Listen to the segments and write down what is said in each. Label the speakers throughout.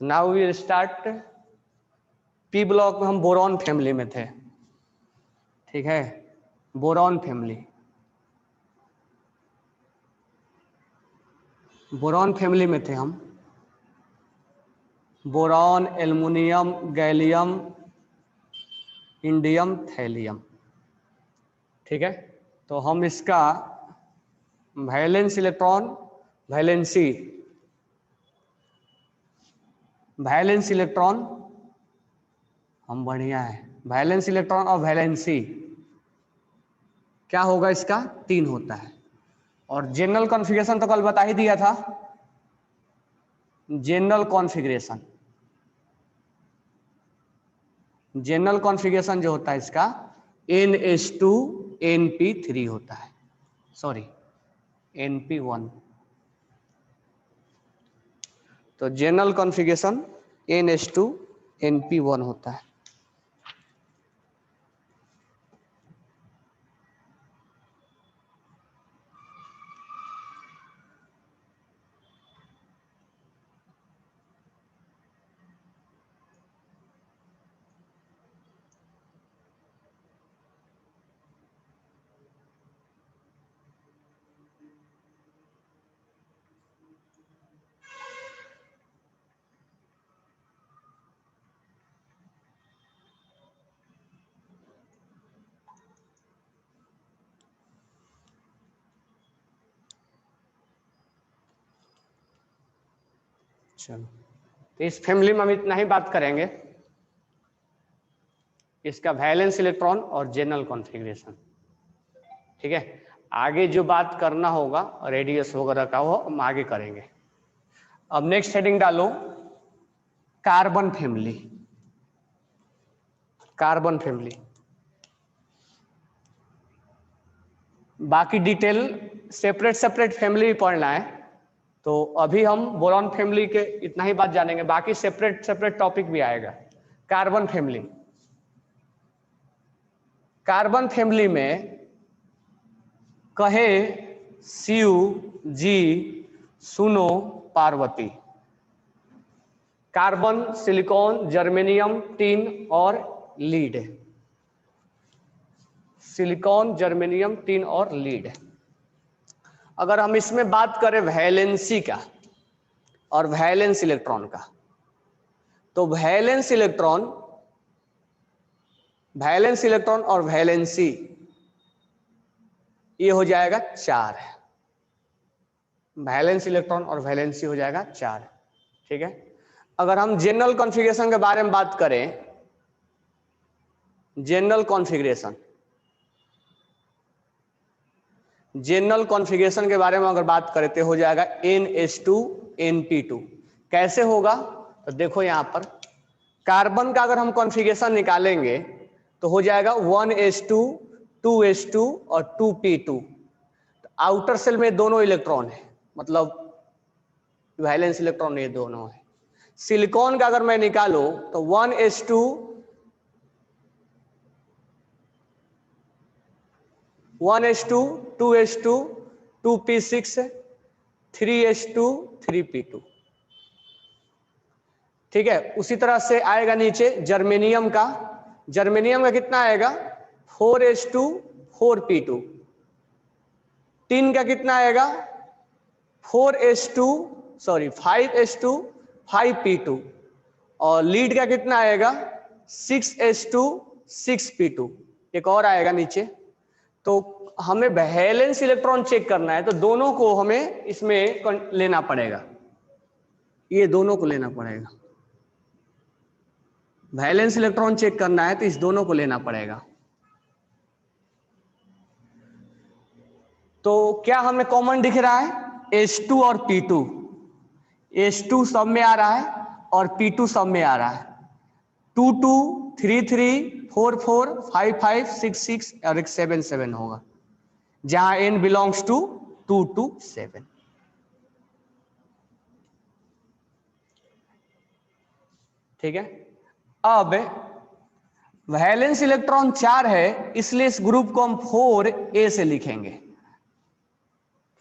Speaker 1: Now we start. P block में हम boron family में थे, ठीक है, बोरॉन फैमिली। बोरॉन फैमिली में थे हम, boron, aluminium, gallium, indium, thallium, ठीक है। तो हम इसका वैलेंस इलेक्ट्रॉन, वैलेंस इलेक्ट्रॉन हम बढ़िया है, वैलेंस इलेक्ट्रॉन और वैलेंसी क्या होगा, इसका 3 होता है। और जनरल कॉन्फ़िगरेशन तो कल बता ही दिया था। जनरल कॉन्फ़िगरेशन जो होता है इसका NH2NP3 होता है, सॉरी NP1। तो जनरल कॉन्फ़िगरेशन NH2NP1 होता है। चलो, तो इस फैमिली में हम इतना ही बात करेंगे, इसका वैलेंस इलेक्ट्रॉन और जनरल कॉन्फ़िगरेशन, ठीक है। आगे जो बात करना होगा रेडियस वगैरह का वो हम आगे करेंगे। अब नेक्स्ट हेडिंग डालो, कार्बन फैमिली। कार्बन फैमिली बाकी डिटेल सेपरेट फैमिली भी पढ़ना है, तो अभी हम बोरॉन फैमिली के इतना ही बात जानेंगे, बाकी सेपरेट टॉपिक भी आएगा। कार्बन फैमिली में कहे, शिव, जी, सुनो, Parvati. Carbon, silicon, germanium, tin और लीड। सिलिकॉन, जर्मेनियम, टिन और लीड। अगर हम इसमें बात करें वैलेंसी का और वैलेंस इलेक्ट्रॉन का, तो वैलेंस इलेक्ट्रॉन और वैलेंसी ये हो जाएगा 4 है। वैलेंस इलेक्ट्रॉन और वैलेंसी हो जाएगा 4, ठीक है। अगर हम जनरल कॉन्फ़िगरेशन के बारे में बात करें, जनरल कॉन्फ़िगरेशन के बारे में अगर बात करें तो हो जाएगा NH2NP2। कैसे होगा, तो देखो यहां पर कार्बन का अगर हम कॉन्फ़िगरेशन निकालेंगे तो हो जाएगा 1s2, 2s2 और 2p2। तो आउटर सेल में दोनों इलेक्ट्रॉन है, मतलब वैलेंस इलेक्ट्रॉन ये दोनों है। सिलिकॉन का अगर मैं निकालूं तो 1s2, 2s2, 2p6, 3s2, 3p2, ठीक है। उसी तरह से आएगा नीचे जर्मेनियम का कितना आएगा, 4s2, 4p2। टिन का कितना आएगा, 5s2, 5p2। और लीड का कितना आएगा, 6s2, 6p2। एक और आएगा नीचे। तो हमें वैलेंस इलेक्ट्रॉन चेक करना है, तो दोनों को हमें इसमें लेना पड़ेगा, ये दोनों को लेना पड़ेगा। वैलेंस इलेक्ट्रॉन चेक करना है तो इस दोनों को लेना पड़ेगा। तो क्या हमें कॉमन दिख रहा है, H2 और P2। H2 सब में आ रहा है और P2 सब में आ रहा है। 2 2, 3 3, 4 4, 5 5, 6 6 और एक 7 7 होगा, जहां n बिलोंग्स टू 2 to 7। ठीक है। अब वैलेंस इलेक्ट्रॉन 4 है, इसलिए इस ग्रुप को हम 4a से लिखेंगे।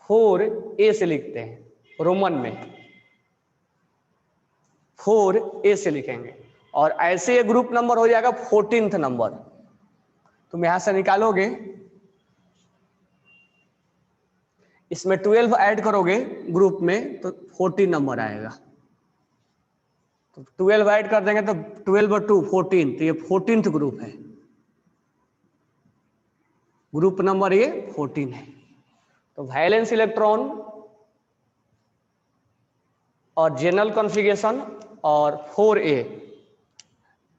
Speaker 1: 4a से लिखते हैं रोमन में, 4a से लिखेंगे और ऐसे ये ग्रुप नंबर हो जाएगा 14th नंबर। तुम यहां से निकालोगे, इसमें 12 ऐड करोगे ग्रुप में तो 14 नंबर आएगा। तो 12 ऐड कर देंगे तो 12 और 2 14, तो ये 14th ग्रुप है, ग्रुप नंबर ये 14 है। तो वैलेंस इलेक्ट्रॉन और जनरल कॉन्फ़िगरेशन और 4a।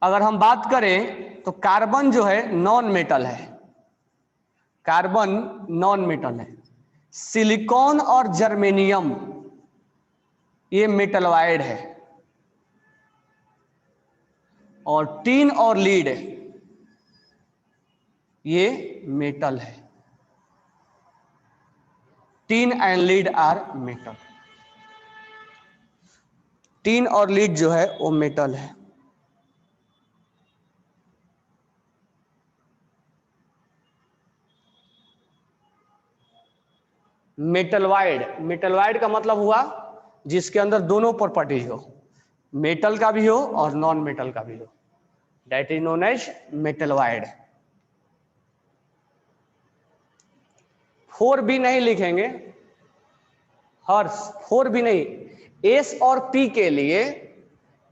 Speaker 1: अगर हम बात करें तो कार्बन जो है नॉन मेटल है, कार्बन नॉन मेटल है। सिलिकॉन और जर्मेनियम ये मेटलवाइड है, और टीन और लीड ये मेटल है। Tin and lead are metal. Tin और लीड जो है वो मेटल है। मेटलवाइड, मेटलवाइड का मतलब हुआ जिसके अंदर दोनों प्रॉपर्टीज हो, मेटल का भी हो और नॉन मेटल का भी हो, that is known as metalloid. 4b नहीं लिखेंगे, हर्ष 4b नहीं, एस और पी के लिए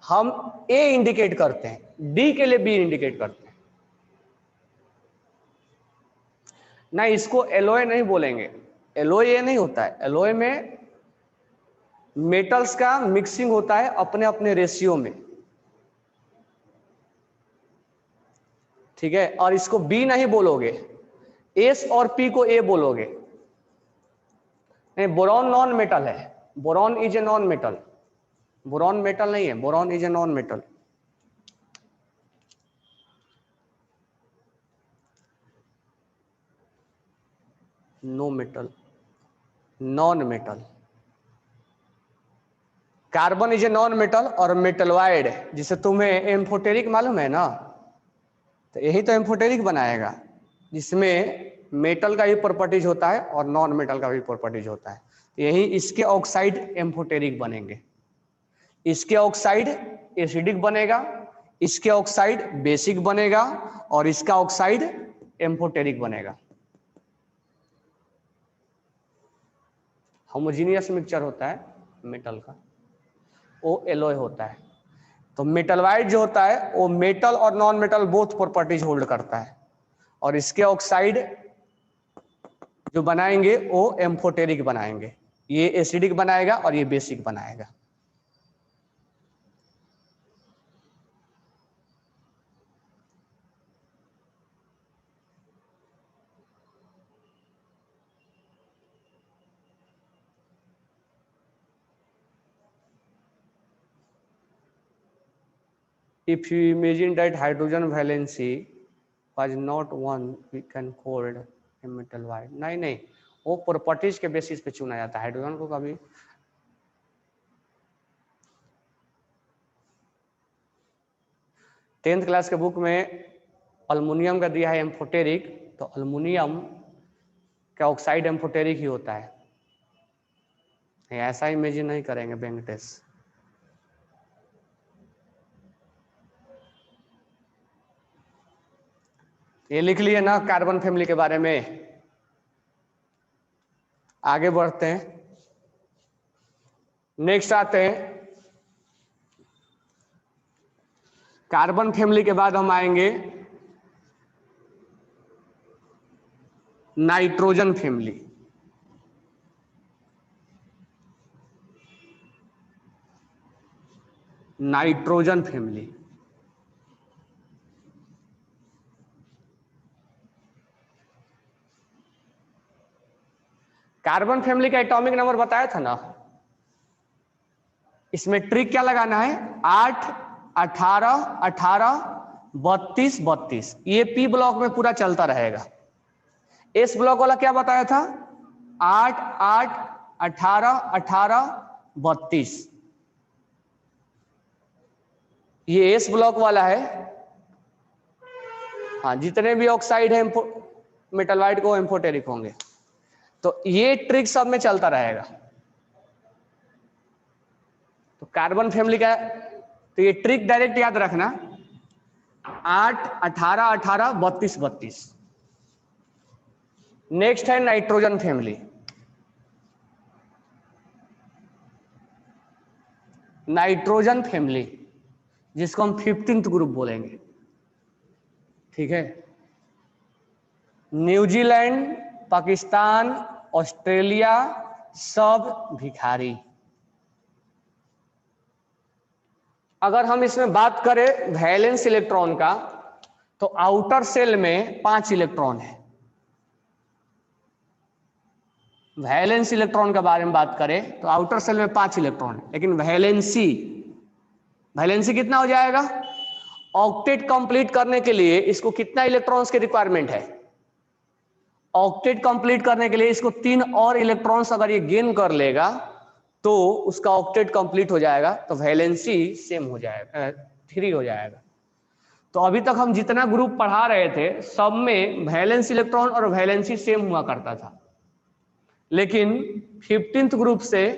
Speaker 1: हम ए इंडिकेट करते हैं, डी के लिए बी इंडिकेट करते हैं। ना इसको एलोय नहीं बोलेंगे, एलोय ये नहीं होता है। एलोय में मेटल्स का मिक्सिंग होता है अपने अपने रेशियो में, ठीक है। और इसको बी नहीं बोलोगे, एस और पी को ए बोलोगे। नहीं, बोरॉन नॉन मेटल है, boron is a non metal, boron metal नहीं है, boron is a non metal. No metal, non metal. Carbon is a non metal और मेटलवाइड, जिसे तुम्हें एम्फोटेरिक मालूम है ना, तो यही तो एम्फोटेरिक बनाएगा, जिसमें मेटल का भी प्रॉपर्टीज होता है और नॉन मेटल का भी प्रॉपर्टीज होता है। तो यही इसके ऑक्साइड एम्फोटेरिक बनेंगे। इसके ऑक्साइड एसिडिक बनेगा, इसके ऑक्साइड बेसिक बनेगा और इसका ऑक्साइड एम्फोटेरिक बनेगा। होमोजीनियस मिक्सचर होता है मेटल का, वो एलोय होता है। तो मेटलवाइड जो होता है वो मेटल और non metal both properties hold करता है, और इसके ऑक्साइड जो बनाएंगे वो एम्फोटेरिक बनाएंगे। ये एसिडिक बनाएगा और ये बेसिक बनाएगा। If you imagine that hydrogen valency was not one, we can call it a metalwide। नहीं नहीं, वो प्रॉपर्टीज के बेसिस पे चुना जाता है हाइड्रोजन को। कभी 10th क्लास के बुक में अल्मुनियम का दिया है एम्फोटेरिक, तो अल्मुनियम का ऑक्साइड एम्फोटेरिक ही होता है। ऐसा इमेजिन नहीं करेंगे वेंकटेश। ये लिख लिए ना कार्बन फैमिली के बारे में। आगे बढ़ते हैं, नेक्स्ट आते हैं कार्बन फैमिली के बाद हम आएंगे nitrogen family. Nitrogen family, carbon family का एटॉमिक नंबर बताया था ना। इसमें ट्रिक क्या लगाना है, 8 18 18 32 32, ये पी ब्लॉक में पूरा चलता रहेगा। एस ब्लॉक वाला क्या बताया था, 8 8 18 18 32, ये एस ब्लॉक वाला है। हाँ, जितने भी ऑक्साइड है मेटलवाइड को एम्फोटेरिक होंगे। तो ये ट्रिक सब में चलता रहेगा। तो कार्बन फैमिली का तो ये ट्रिक डायरेक्ट याद रखना, 8 18 18 32 32। नेक्स्ट है नाइट्रोजन फैमिली। नाइट्रोजन फैमिली जिसको हम 15th ग्रुप बोलेंगे, ठीक है। न्यूजीलैंड, पाकिस्तान, ऑस्ट्रेलिया सब भिखारी। अगर हम इसमें बात करें वैलेंस इलेक्ट्रॉन का, तो आउटर सेल में 5 इलेक्ट्रॉन है। वैलेंस इलेक्ट्रॉन के बारे में बात करें तो आउटर सेल में 5 इलेक्ट्रॉन है, लेकिन वैलेंसी कितना हो जाएगा? ऑक्टेट कंप्लीट करने के लिए इसको कितना इलेक्ट्रॉन्स की रिक्वायरमेंट है? ऑक्टेट कंप्लीट करने के लिए इसको 3 और इलेक्ट्रॉन्स अगर ये गेन कर लेगा तो उसका ऑक्टेट कंप्लीट हो जाएगा, तो वैलेंसी सेम हो जाएगा, 3 हो जाएगा। तो अभी तक हम जितना ग्रुप पढ़ा रहे थे सब में वैलेंस इलेक्ट्रॉन और वैलेंसी सेम हुआ करता था, लेकिन 15th ग्रुप से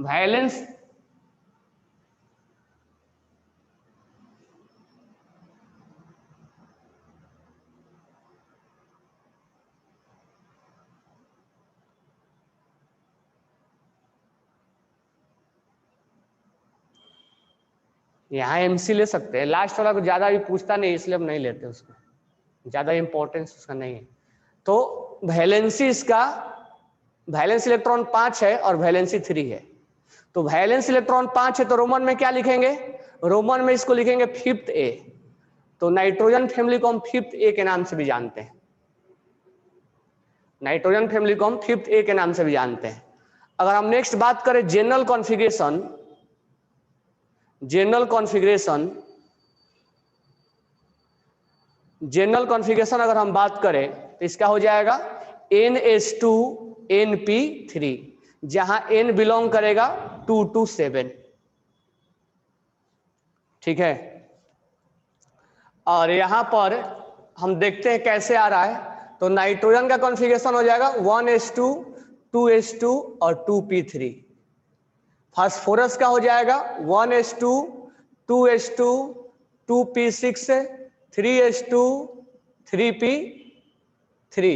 Speaker 1: वैलेंस यहाँ एमसी ले सकते हैं, लास्ट वाला को ज्यादा भी पूछता नहीं इसलिए हम नहीं लेते उसको, ज्यादा इंपॉर्टेंस उसका नहीं है। तो वैलेंसी इसका, वैलेंस इलेक्ट्रॉन 5 है और वैलेंसी 3 है। तो वैलेंस इलेक्ट्रॉन 5 है तो रोमन में क्या लिखेंगे? रोमन में इसको लिखेंगे 5th ए। तो नाइट्रोजन फैमिली को हम 5th ए के नाम से भी जानते हैं। नाइट्रोजन फैमिली को हम 5th ए के नाम से भी जानते हैं। अगर हम नेक्स्ट बात करें जनरल कॉन्फ़िगरेशन, जनरल कॉन्फ़िगरेशन अगर हम बात करें तो इसका हो जाएगा NH2NP3, जहां N बिलोंग करेगा 2 to 7, ठीक है। और यहां पर हम देखते हैं कैसे आ रहा है, तो नाइट्रोजन का कॉन्फ़िगरेशन हो जाएगा 1s2 2s2 और 2p3। फास्फोरस का हो जाएगा 1s2 2s2 2p6 3s2 3p3।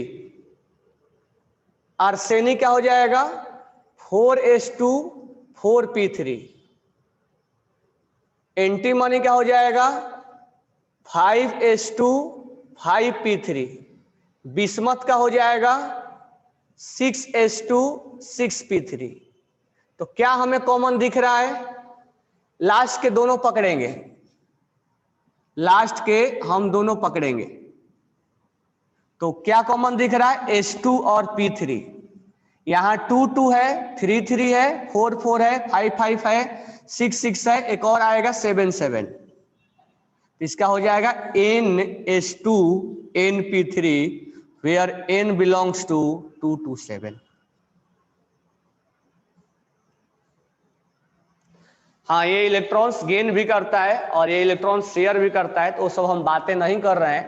Speaker 1: Arsenic क्या हो जाएगा? 4s2 4p3। एंटीमनी क्या हो जाएगा? 5s2 5p3। बिस्मथ का हो जाएगा 6s2 6p3। तो क्या हमें कॉमन दिख रहा है? लास्ट के दोनों पकड़ेंगे, लास्ट के हम दोनों पकड़ेंगे, तो क्या कॉमन दिख रहा है? S2 और P3। यहां 2 2 है, 3 3 है, 4 4 है, 5 5 है, 6 6 है, एक और आएगा 7 7। इसका हो जाएगा NS2 NP3 where N belongs to 2 to 7। हाँ, ये इलेक्ट्रॉन्स गेन भी करता है और ये इलेक्ट्रॉन शेयर भी करता है, तो वो सब हम बातें नहीं कर रहे हैं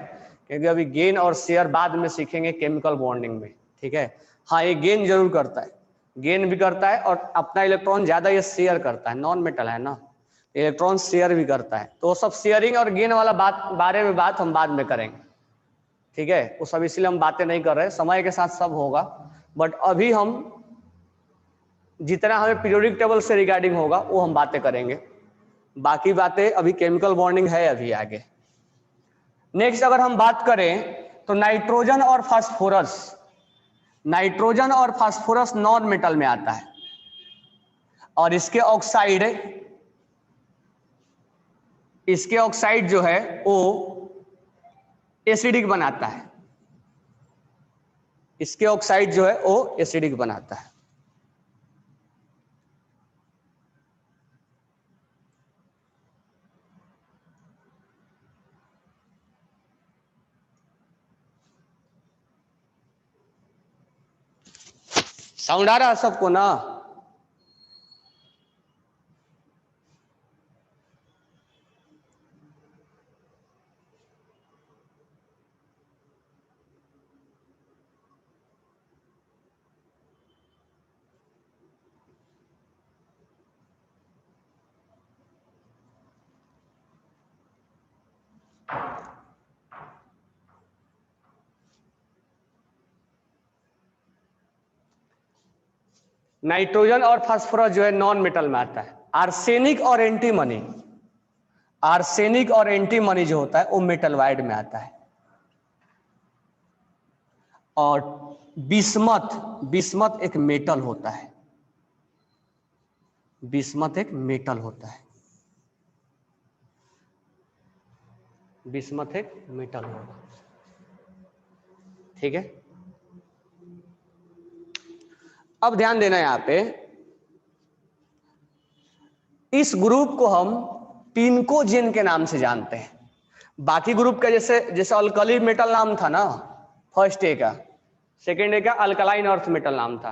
Speaker 1: क्योंकि अभी गेन और शेयर बाद में सीखेंगे केमिकल बॉन्डिंग में, ठीक है। हाँ, ये गेन जरूर करता है, गेन भी करता है और अपना इलेक्ट्रॉन ज्यादा ये शेयर करता है, नॉन मेटल है ना, इलेक्ट्रॉन शेयर भी करता है। तो वो सब शेयरिंग और गेन वाला बारे में बात हम बाद में करेंगे, ठीक है। वो सब इसलिए हम बातें नहीं कर रहे, समय के साथ सब होगा, बट अभी हम जितना हमें पीरियोडिक टेबल से रिगार्डिंग होगा वो हम बातें करेंगे, बाकी बातें अभी केमिकल बॉन्डिंग है अभी आगे। नेक्स्ट अगर हम बात करें तो नाइट्रोजन और फास्फोरस, नाइट्रोजन और फास्फोरस नॉन मेटल में आता है और इसके ऑक्साइड जो है वो एसिडिक बनाता है, इसके ऑक्साइड जो है वो एसिडिक बनाता है। साउंड आ रहा है सबको ना? नाइट्रोजन और फास्फोरस जो है नॉन मेटल में आता है। आर्सेनिक और एंटीमनी, आर्सेनिक और एंटीमनी जो होता है वो मेटल वाइड में आता है। और बिस्मथ, बिस्मथ एक मेटल होता है, बिस्मथ एक मेटल होता है, बिस्मथ एक मेटल होगा। ठीक है, अब ध्यान देना यहां पे, इस ग्रुप को हम पिनकोजेन के नाम से जानते हैं। बाकी ग्रुप का जैसे जैसे अल्कली मेटल नाम था ना फर्स्ट ए का, सेकेंड ए का अल्कलाइन अर्थ मेटल नाम था।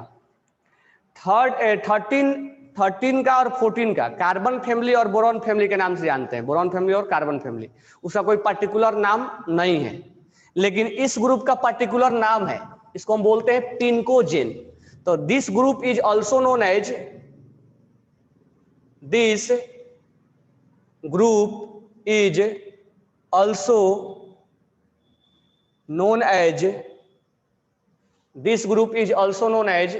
Speaker 1: 13 का और 14 का कार्बन फैमिली और बोरॉन फैमिली के नाम से जानते हैं, बोरॉन फैमिली और कार्बन फैमिली, उसका कोई पर्टिकुलर नाम नहीं है। लेकिन इस ग्रुप का पर्टिकुलर नाम है, इसको हम बोलते हैं पिनकोजेन। तो this group is also known as, this group is also known as, this group is also known as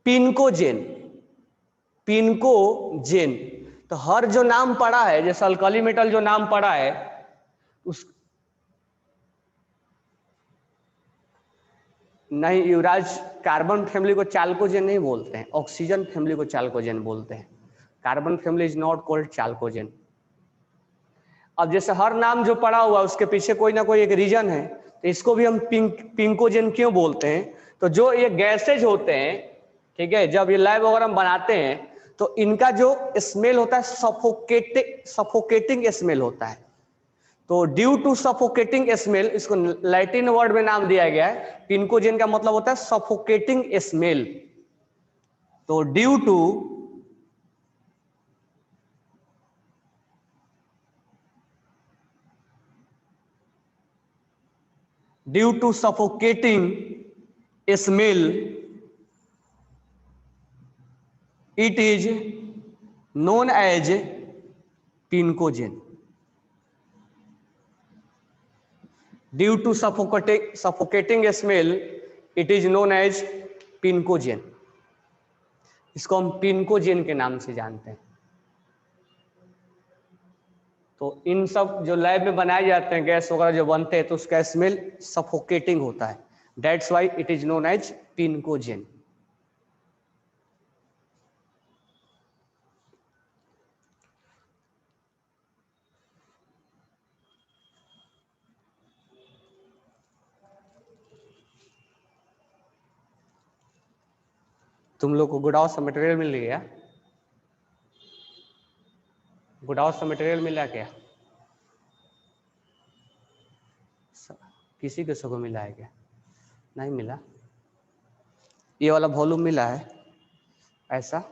Speaker 1: pnicogen, pnicogen. तो हर जो नाम पड़ा है, जैसे अल्कली मेटल जो नाम पड़ा है उस, नहीं युवराज, कार्बन फैमिली को चाल्कोजेन नहीं बोलते हैं, ऑक्सीजन फैमिली को चाल्कोजेन बोलते हैं। Carbon family is not called chalcogen. अब जैसे हर नाम जो पड़ा हुआ उसके पीछे कोई ना कोई एक रीजन है, तो इसको भी हम पिंकोजेन क्यों बोलते हैं? तो जो ये गैसेज होते हैं, ठीक है, जब ये लैब वगैरह हम बनाते हैं तो इनका जो स्मेल होता है सफोकेटिंग स्मेल होता है। तो ड्यू टू सफोकेटिंग स्मेल, इसको लैटिन वर्ड में नाम दिया गया है, पिंकोजेन का मतलब होता है सफोकेटिंग स्मेल। तो due to suffocating smell, it is known as pnicogen. Due to suffocating smell, it is known as pnicogen. इसको हम पिनकोजेन के नाम से जानते हैं। तो इन सब जो लैब में बनाए जाते हैं गैस वगैरह जो बनते हैं तो उसका स्मेल सफोकेटिंग होता है, that's why it is known as pnicogen. तुम लोग को गुडाउस का मटेरियल मिल गया? गुडाउस का मटेरियल मिला क्या? किसी किसी को मिला है क्या? नहीं मिला? ये वाला वॉल्यूम मिला है ऐसा?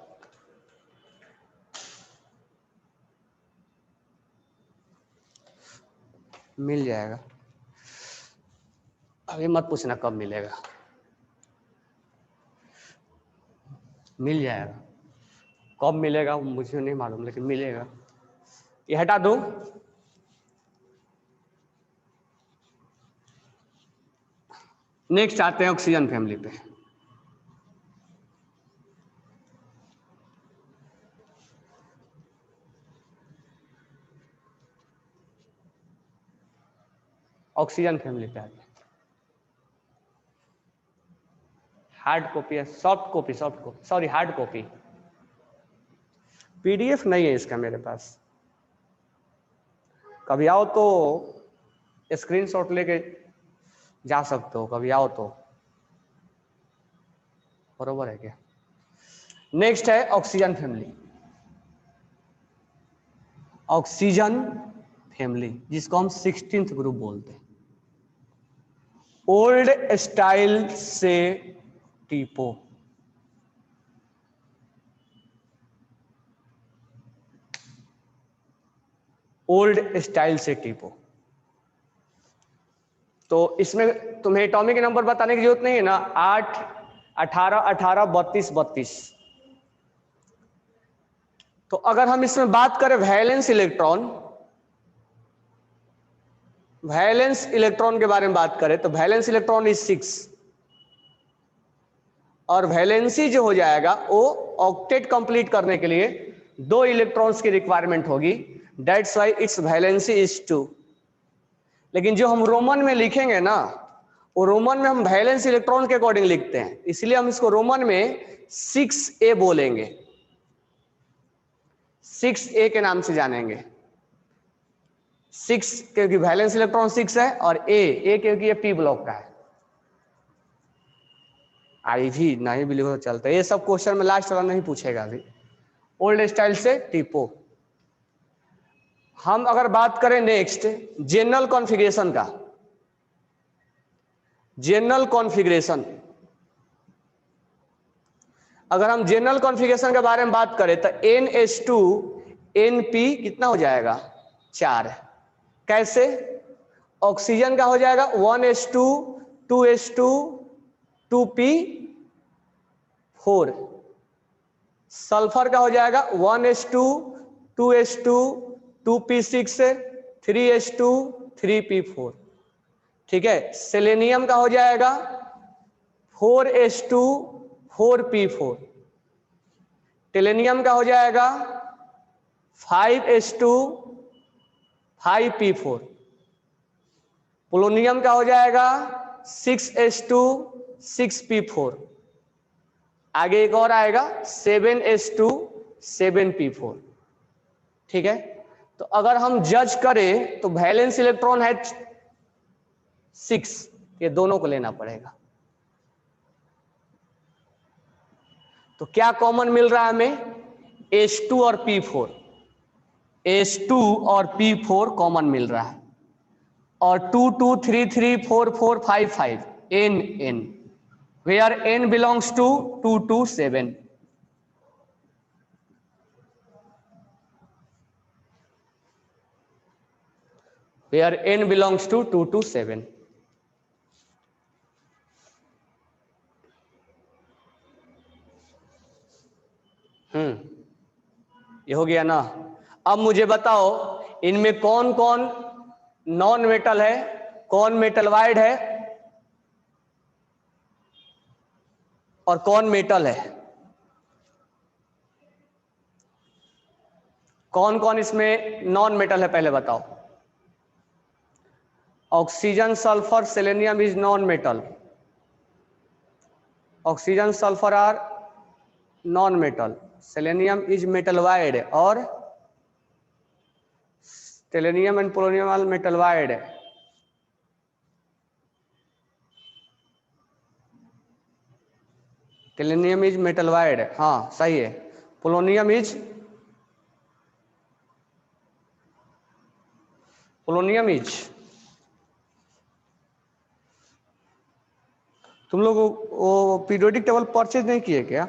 Speaker 1: मिल जाएगा, अभी मत पूछना कब मिलेगा, मिल जाएगा। कब मिलेगा मुझे नहीं मालूम, लेकिन मिलेगा। ये हटा दो। नेक्स्ट आते हैं ऑक्सीजन फैमिली पे। ऑक्सीजन फैमिली पे आते हैं। हार्ड कॉपी है, soft copy, soft copy, sorry hard copy. PDF नहीं है इसका मेरे पास। कभी आओ तो स्क्रीनशॉट लेके जा सकते हो, कभी आओ तो। बरोबर है क्या? नेक्स्ट है ऑक्सीजन फैमिली। ऑक्सीजन फैमिली जिसको हम 16th ग्रुप बोलते हैं। ओल्ड स्टाइल से टीपो, ओल्ड स्टाइल से टीपो। तो इसमें तुम्हें एटॉमिक नंबर बताने की जरूरत नहीं है ना, 8, 18, 18, 32, 32। तो अगर हम इसमें बात करें वैलेंस इलेक्ट्रॉन, वैलेंस इलेक्ट्रॉन के बारे में बात करें तो वैलेंस इलेक्ट्रॉन इज 6 और वैलेंसी जो हो जाएगा वो ऑक्टेट कंप्लीट करने के लिए 2 इलेक्ट्रॉन्स की रिक्वायरमेंट होगी, that's why it's valency is 2। लेकिन जो हम रोमन में लिखेंगे ना, वो रोमन में हम वैलेंस इलेक्ट्रॉन के अकॉर्डिंग लिखते हैं, इसलिए हम इसको रोमन में 6a बोलेंगे, 6a के नाम से जानेंगे। 6 क्योंकि वैलेंस इलेक्ट्रॉन 6 है, और ए क्योंकि ये पी ब्लॉक का है। आई भी नहीं बिलीव चलता, ये सब क्वेश्चन में लास्ट वाला नहीं पूछेगा अभी, ओल्ड स्टाइल से टिपो। हम अगर बात करें नेक्स्ट जनरल कॉन्फ़िगरेशन का, जनरल कॉन्फ़िगरेशन, अगर हम जनरल कॉन्फ़िगरेशन के बारे में बात करें तो NH2 NP कितना हो जाएगा 4। कैसे? ऑक्सीजन का हो जाएगा 1H2 2H2 2P4, सल्फर का हो जाएगा 1H2 2H2 2P6 3H2 3P4। ठीक है, सेलेनियम का हो जाएगा 4H2 4P4, टेलेनियम का हो जाएगा 5H2 5P4, पोलोनियम का हो जाएगा 6H2 6P4, आगे एक और आएगा 7H2 7P4। ठीक है, तो अगर हम जज करें तो वैलेंस इलेक्ट्रॉन है 6, ये दोनों को लेना पड़ेगा। तो क्या कॉमन मिल रहा है हमें? H2 और P4, H2 और P4 कॉमन मिल रहा है, और 2 2 3 3 4 4 5 5 N N, where N belongs to 2 2 7। where N belongs to 2 2 7। ये हो गया ना। अब मुझे बताओ इनमें कौन कौन नॉन मेटल है, कौन मेटल वाइड है और कौन मेटल है? कौन कौन इसमें नॉन मेटल है पहले बताओ। Oxygen sulphur selenium is non metal, oxygen sulphur are non metal, selenium is metalloid, और tellurium and polonium are metalloid. Tellurium is metalloid, हाँ सही है। पोलोनियम इज तुम लोग वो पीरियोडिक टेबल परचेज नहीं किए क्या?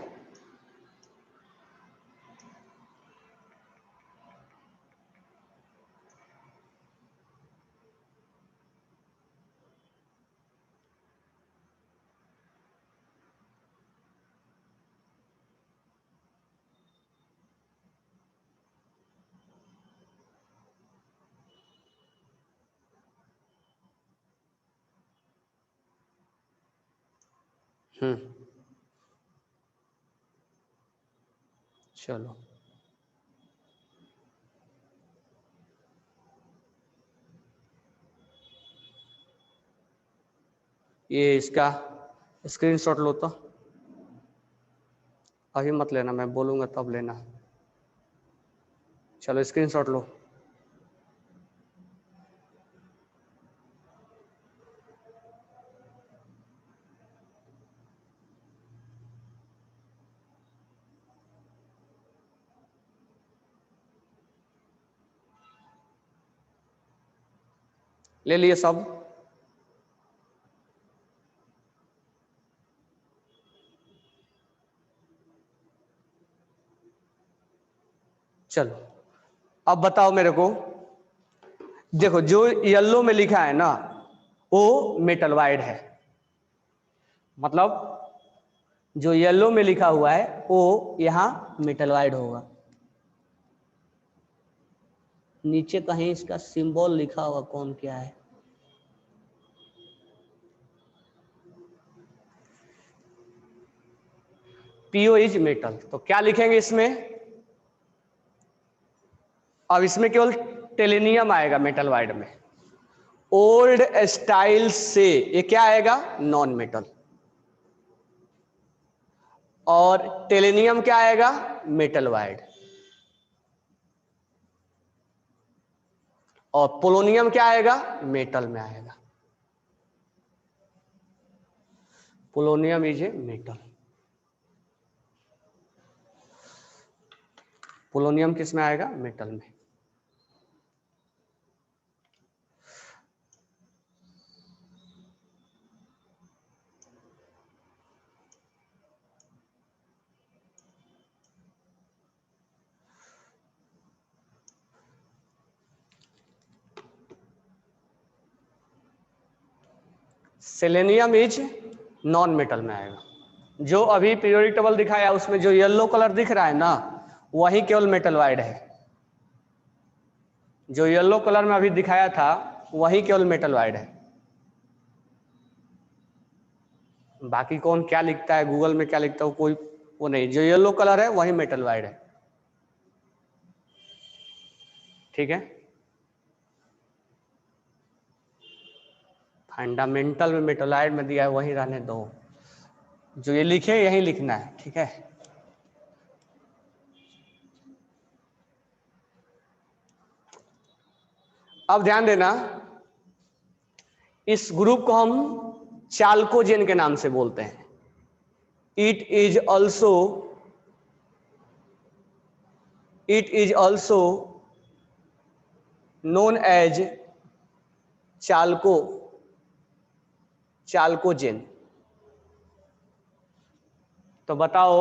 Speaker 1: चलो ये इसका स्क्रीनशॉट लो तो, अभी मत लेना, मैं बोलूंगा तब लेना। चलो स्क्रीनशॉट लो। ले लिए सब? चलो अब बताओ मेरे को, देखो जो येलो में लिखा है ना वो मेटल वाइड है, मतलब जो येलो में लिखा हुआ है वो यहां मेटल वाइड होगा। नीचे कहीं इसका सिंबल लिखा होगा, कौन क्या है? PO is metal. तो क्या लिखेंगे इसमें, अब इसमें केवल टेलेनियम आएगा मेटल वाइड में। ओल्ड स्टाइल से ये क्या आएगा, नॉन मेटल, और टेलेनियम क्या आएगा, मेटल वाइड, और पोलोनियम क्या आएगा, मेटल में आएगा। Polonium is a metal, polonium किस में आएगा, मेटल में। सेलेनियम इज नॉन मेटल में आएगा। जो अभी पीरियोडिक टेबल दिखाया उसमें जो येलो कलर दिख रहा है ना, वही केवल मेटल वाइड है। जो येलो कलर में अभी दिखाया था वही केवल मेटल वाइड है। बाकी कौन क्या लिखता है, गूगल में क्या लिखता है, कोई वो नहीं। जो येलो कलर है वही मेटल वाइड है, ठीक है। फंडामेंटल में मेटलाइड में दिया है वही रहने दो, जो ये लिखे यही लिखना है, ठीक है। अब ध्यान देना, इस ग्रुप को हम चाल्कोजेन के नाम से बोलते हैं। It is also known as chalcogen. तो बताओ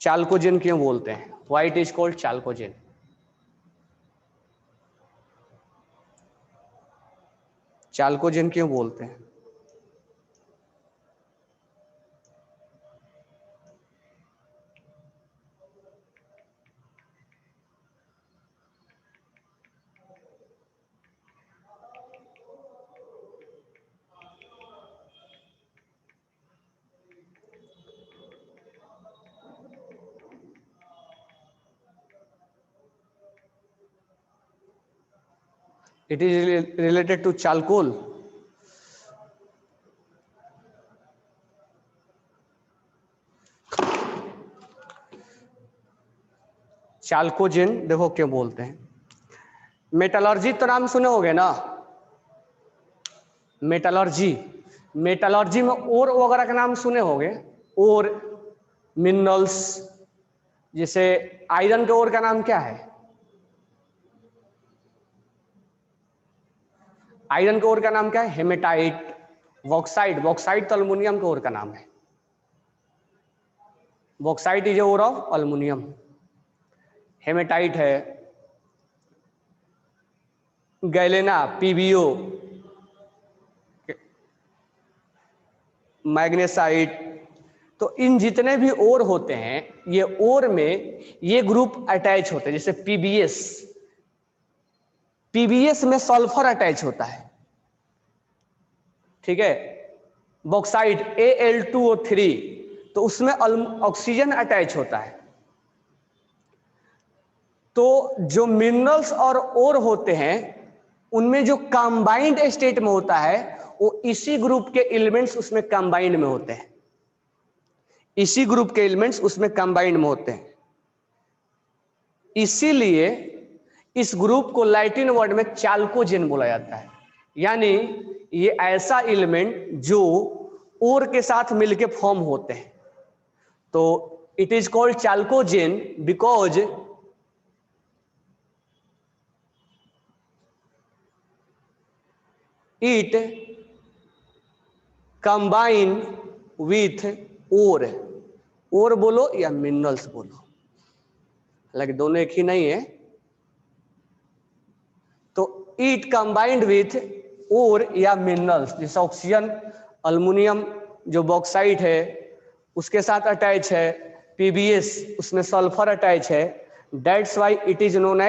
Speaker 1: चाल्कोजेन क्यों बोलते हैं, why it is called chalcogen. Chalcogen क्यों बोलते हैं, it is related to charcoal। चाल्कोजेन देखो क्यों बोलते हैं, मेटलर्जी तो नाम सुने होगे ना, मेटलर्जी में ओर वगैरह का नाम सुने होंगे, और मिनरल्स, जैसे आयरन के ओर का नाम क्या है, आयरन के ओर का नाम क्या है, हेमेटाइट। बॉक्साइट तो अल्युमिनियम के ओर का नाम है, bauxite is ore of aluminium. Hematite है, गैलेना, पीबीओ, मैग्नेसाइट। तो इन जितने भी ओर होते हैं, ये ओर में ये ग्रुप अटैच होते हैं। जैसे पीबीएस में सल्फर अटैच होता है, ठीक है। बॉक्साइट Al2O3, तो उसमें ऑक्सीजन अटैच होता है। तो जो मिनरल्स और ओर होते हैं उनमें जो कंबाइंड स्टेट में होता है वो इसी ग्रुप के एलिमेंट्स उसमें कंबाइंड में होते हैं, इसी ग्रुप के एलिमेंट्स उसमें कंबाइंड में होते हैं। इसीलिए इस ग्रुप को लैटिन वर्ड में चाल्कोजेन बोला जाता है। यानी ये ऐसा एलिमेंट जो ओर के साथ मिलके फॉर्म होते हैं। तो it is called chalcogen because it combine with ore बोलो या मिनरल्स बोलो, हालांकि दोनों एक ही नहीं है। तो इट कंबाइंड विथ ओर या मिनरल्स, जैसे ऑक्सीजन, अल्युमिनियम जो बॉक्साइट है उसके साथ अटैच है, पीबीएस उसमें सल्फर अटैच है। That's why it is known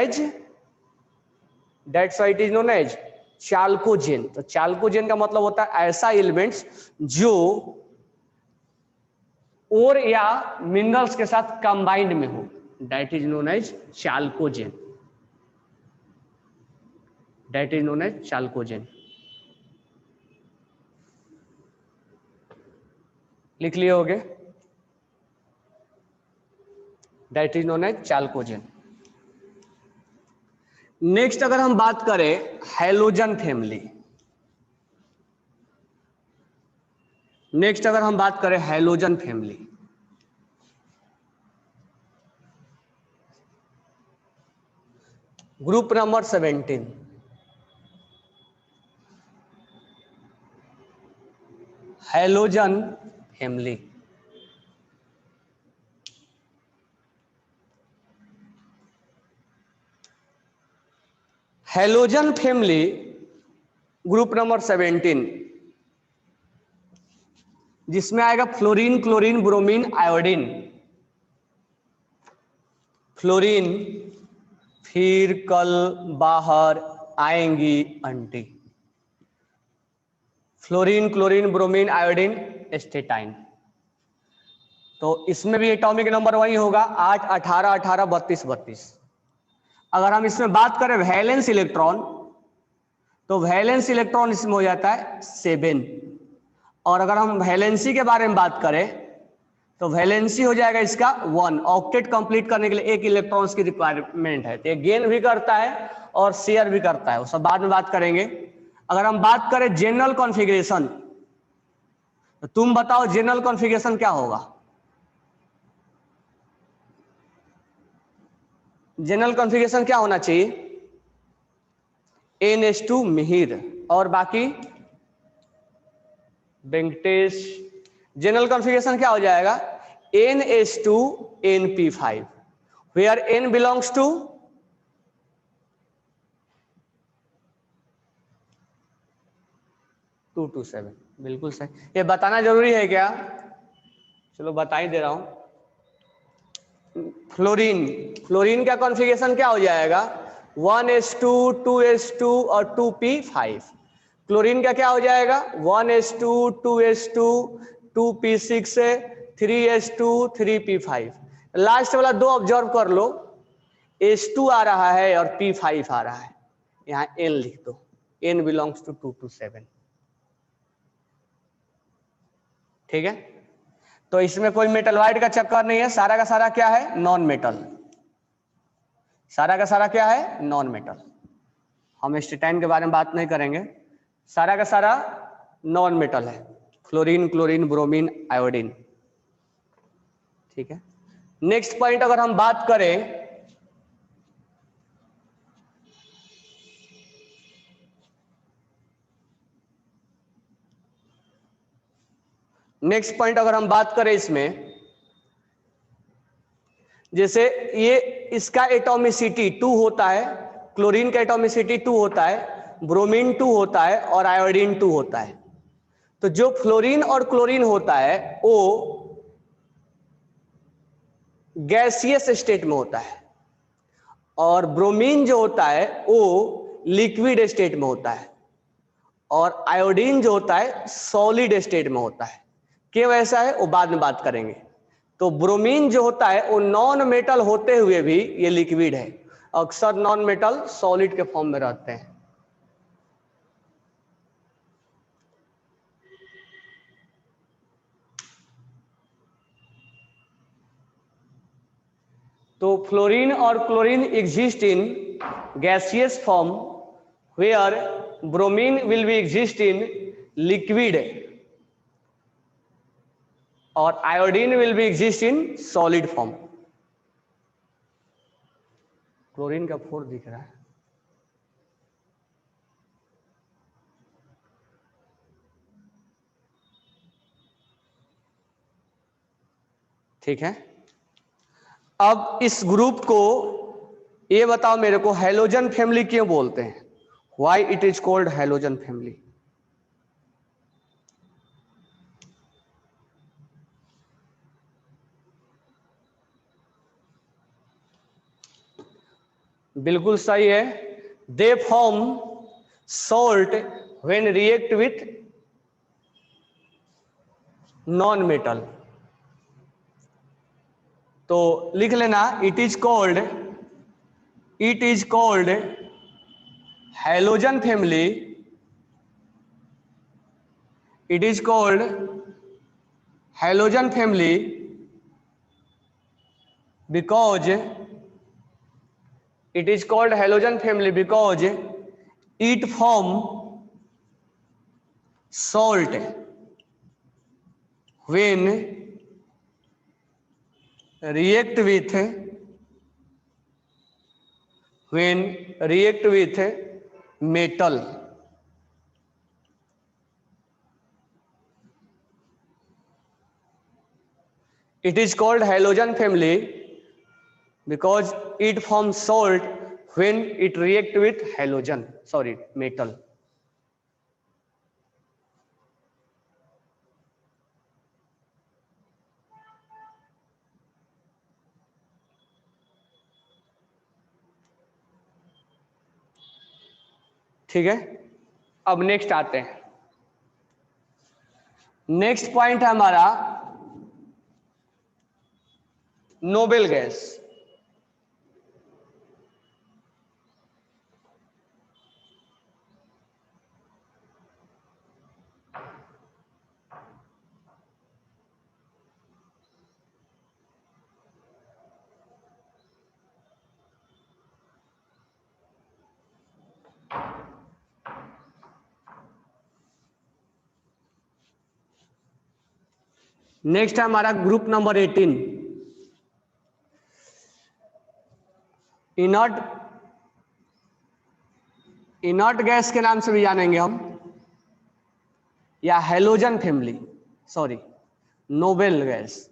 Speaker 1: as chalcogen. तो चाल्कोजेन का मतलब होता है ऐसा एलिमेंट्स जो और या मिनरल्स के साथ कंबाइंड में हो, that is known as chalcogen, that is known as chalcogen. लिख लिए होगे, that is known as chalcogen. Next अगर हम बात करें हैलोजन फैमिली, नेक्स्ट अगर हम बात करें halogen family, group number 17, halogen family. Halogen family group number 17, जिसमें आएगा fluorine, chlorine, bromine, iodine. Fluorine फिर कल बाहर आएंगी aunty, fluorine, chlorine, bromine, iodine, astatine. तो इसमें भी एटॉमिक नंबर वही होगा 8, 18, 18, 32, 32। अगर हम इसमें बात करें वैलेंस इलेक्ट्रॉन, तो वैलेंस इलेक्ट्रॉन इसमें हो जाता है 7। और अगर हम वैलेंसी के बारे में बात करें तो वैलेंसी हो जाएगा इसका 1। ऑक्टेट कंप्लीट करने के लिए एक इलेक्ट्रॉन्स की रिक्वायरमेंट है, तो ये गेन भी करता है और शेयर भी करता है, वो सब बाद में बात करेंगे। अगर हम बात करें जनरल कॉन्फ़िगरेशन, तो तुम बताओ जनरल कॉन्फ़िगरेशन क्या होगा? जनरल कॉन्फ़िगरेशन क्या होना चाहिए? NH2 मिहिर और बाकी वेंकटेश। जनरल कॉन्फ़िगरेशन क्या हो जाएगा? NH2 NP5, where N belongs to 227। बिल्कुल सही। ये बताना जरूरी है क्या? चलो बता ही दे रहा हूं। फ्लोरीन, फ्लोरीन का कॉन्फ़िगरेशन क्या हो जाएगा? 1s2 2s2 और 2p5। क्लोरीन का क्या हो जाएगा? 1s2 2s2 2p6 3s2 3p5। Last वाला दो ऑब्जर्व कर लो, s2 आ रहा है और p5 आ रहा है, यहां n लिख दो, n बिलोंग्स टू 227। ठीक है, तो इसमें कोई मेटलवाइड का चक्कर नहीं है, सारा का सारा क्या है? Non metal. सारा का सारा क्या है? Non metal. हम एस्टेटाइन के बारे में बात नहीं करेंगे, सारा का सारा नॉन मेटल है, फ्लोरीन, क्लोरीन, ब्रोमीन, आयोडीन। ठीक है, नेक्स्ट पॉइंट अगर हम बात करें नेक्स्ट पॉइंट अगर हम बात करें इसमें, जैसे ये इसका एटॉमिसिटी 2 होता है, क्लोरीन का एटॉमिसिटी 2 होता है, ब्रोमीन 2 होता है और आयोडीन 2 होता है। तो जो फ्लोरीन और क्लोरीन होता है वो गैसियस स्टेट में होता है, और ब्रोमीन जो होता है वो लिक्विड स्टेट में होता है, और आयोडीन जो होता है सॉलिड स्टेट में होता है। क्यों ऐसा है वो बाद में बात करेंगे। तो ब्रोमीन जो होता है वो नॉन मेटल होते हुए भी ये लिक्विड है, अक्सर नॉन मेटल सॉलिड के फॉर्म में रहते हैं। तो फ्लोरीन और chlorine exist in gaseous form, where bromine will be exist in liquid और iodine will be exist in solid form. Chlorine का 4 दिख रहा है। ठीक है, अब इस ग्रुप को ये बताओ मेरे को, हैलोजन फैमिली क्यों बोलते हैं? Why it is called halogen family? बिल्कुल सही है, they form salt when react with non metal. तो लिख लेना it is called halogen family, it is called halogen family because it is called halogen family because it form salt when react with metal. It is called halogen family because it forms salt when it react with metal. ठीक है, अब next आते हैं। Next point है हमारा noble gas. Next है हमारा group number 18 inert gas के नाम से भी जानेंगे हम, या halogen family, noble gas.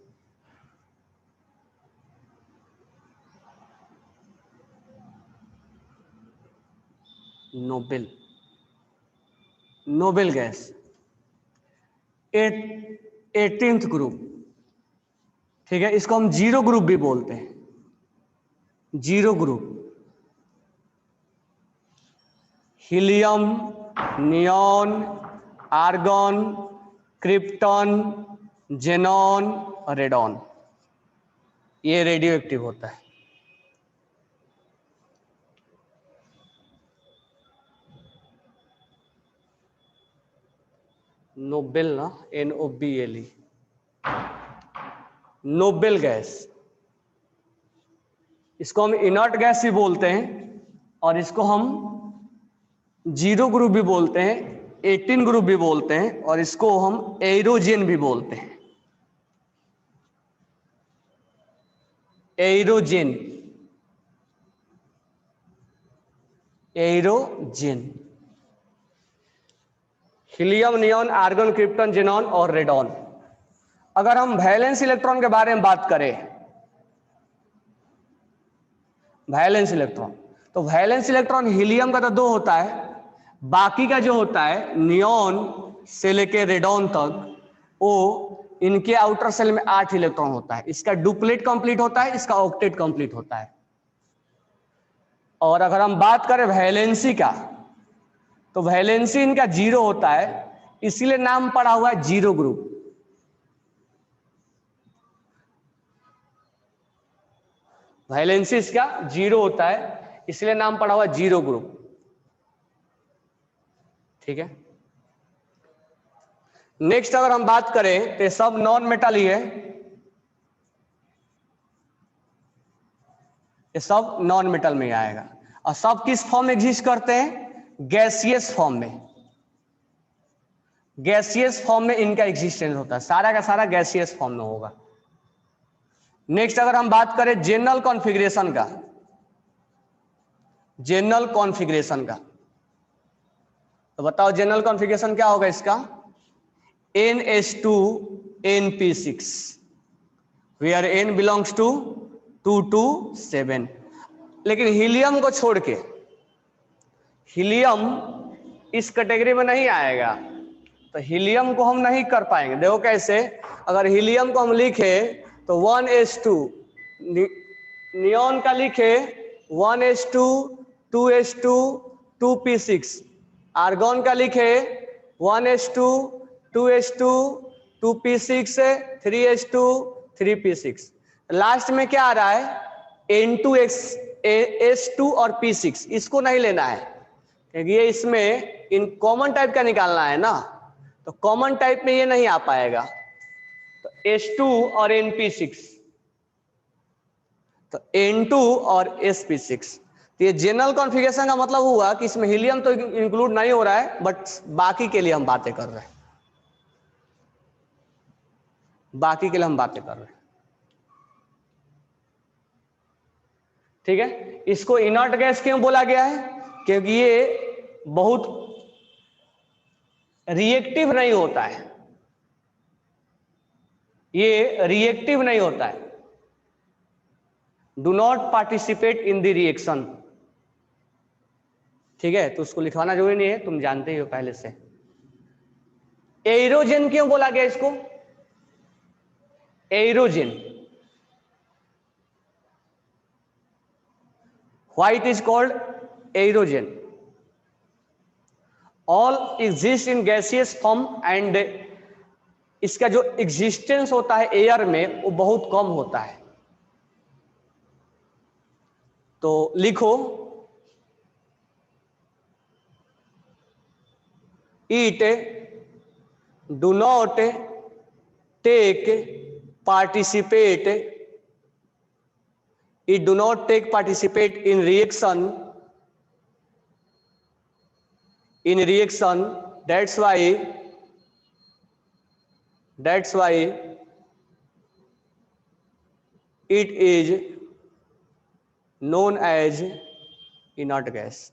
Speaker 1: Noble gas 18th group. ठीक है, इसको हम जीरो ग्रुप भी बोलते हैं, zero group. Helium, neon, argon, krypton, xenon और रेडॉन, ये रेडियो एक्टिव होता है। नोबेल ना, NOBLE, नोबेल गैस। इसको हम इनर्ट गैस भी बोलते हैं और इसको हम जीरो ग्रुप भी बोलते हैं, 18 ग्रुप भी बोलते हैं और इसको हम एरोजेन भी बोलते हैं। Aerogen helium, neon, argon, krypton, xenon और रेडॉन। अगर हम वैलेंस इलेक्ट्रॉन के बारे में बात करें, वैलेंस इलेक्ट्रॉन, तो वैलेंस इलेक्ट्रॉन हीलियम का तो 2 होता है, बाकी का जो होता है नियॉन से लेके रेडॉन तक, वो इनके आउटर सेल में 8 इलेक्ट्रॉन होता है। इसका डुप्लेट कंप्लीट होता है, इसका ऑक्टेट कंप्लीट होता है। और अगर हम बात करें वैलेंसी का, तो वैलेंसी इनका 0 होता है, इसीलिए नाम पड़ा हुआ है जीरो ग्रुप। वैलेंसी इसका 0 होता है, इसलिए नाम पड़ा हुआ जीरो ग्रुप। ठीक है, नेक्स्ट अगर हम बात करें तो सब नॉन मेटल ही है, ये सब नॉन मेटल में आएगा। और सब किस फॉर्म में एग्जिस्ट करते हैं? गैसियस फॉर्म में। गैसियस फॉर्म में इनका एग्जिस्टेंस होता है, सारा का सारा गैसियस फॉर्म में होगा। नेक्स्ट अगर हम बात करें जनरल कॉन्फ़िगरेशन का, जनरल कॉन्फ़िगरेशन का, तो बताओ जनरल कॉन्फ़िगरेशन क्या होगा इसका? NH2NP6 where N belongs to 2 to 7। लेकिन हीलियम को छोड़ के, हीलियम इस कैटेगरी में नहीं आएगा, तो हीलियम को हम नहीं कर पाएंगे। देखो कैसे, अगर हीलियम को हम लिखे तो 1s2, नियॉन का लिखे 1s2 2s2 2p6, आर्गन का लिखे 1s2 2s2 2p6 3s2 3p6। Last में क्या आ रहा है, N2S2 और P6, इसको नहीं लेना है क्योंकि ये इसमें इन कॉमन टाइप का निकालना है ना, तो कॉमन टाइप में ये नहीं आ पाएगा। तो S2 और NP6, तो N2 और sp6। तो ये जनरल कॉन्फ़िगरेशन का मतलब हुआ कि इसमें हीलियम तो इंक्लूड नहीं हो रहा है, बट बाकी के लिए हम बातें कर रहे हैं, बाकी के लिए हम बातें कर रहे हैं। ठीक है, इसको इनर्ट गैस क्यों बोला गया है, क्योंकि ये बहुत रिएक्टिव नहीं होता है, ये रिएक्टिव नहीं होता है, do not participate in the reaction. ठीक है, तो उसको लिखवाना जरूरी नहीं है, तुम जानते ही हो पहले से। एरोजन क्यों बोला गया इसको, halogen, why it is called halogen, all exist in gaseous form and इसका जो एग्जिस्टेंस होता है एयर में वो बहुत कम होता है। तो लिखो, it do not take participate, it do not take participate in reaction, that's why it is known as inert gas।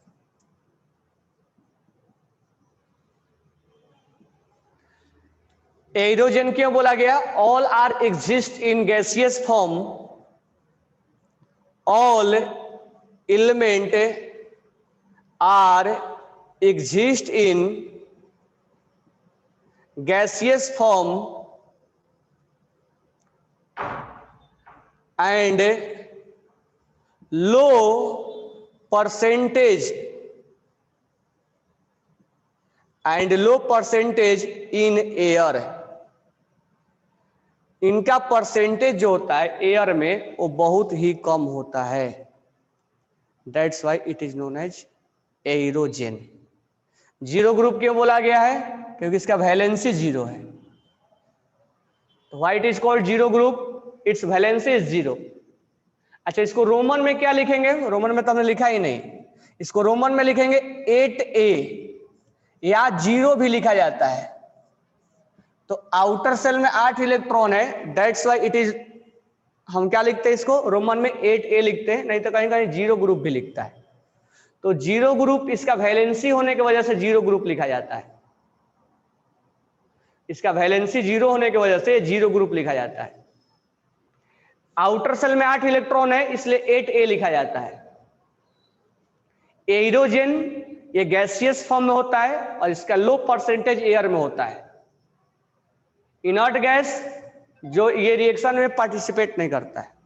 Speaker 1: Aerogen क्यों बोला गया, all are exist in gaseous form, all element are exist in gaseous form and low percentage in air। इनका percentage जो होता है air में वो बहुत ही कम होता है, that's why it is known as aerogen. Zero group क्यों बोला गया है, क्योंकि इसका वैलेंसी जीरो है। तो why it is called zero group, it's valency is zero. अच्छा, इसको रोमन में क्या लिखेंगे, रोमन में तो हमने लिखा ही नहीं, इसको रोमन में लिखेंगे 8A, या जीरो भी लिखा जाता है। तो आउटर सेल में 8 इलेक्ट्रॉन है, दैट्स वाई इट इज, हम क्या लिखते हैं इसको रोमन में 8A लिखते हैं, नहीं तो कहीं कहीं जीरो ग्रुप भी लिखता है। तो जीरो ग्रुप इसका वैलेंसी होने की वजह से जीरो ग्रुप लिखा जाता है, इसका वैलेंसी जीरो होने की वजह से जीरो ग्रुप लिखा जाता है। आउटर सेल में 8 इलेक्ट्रॉन है इसलिए 8A लिखा जाता है। एरोजन ये गैसियस फॉर्म में होता है और इसका लो परसेंटेज एयर में होता है। इनर्ट गैस जो ये रिएक्शन में पार्टिसिपेट नहीं करता है।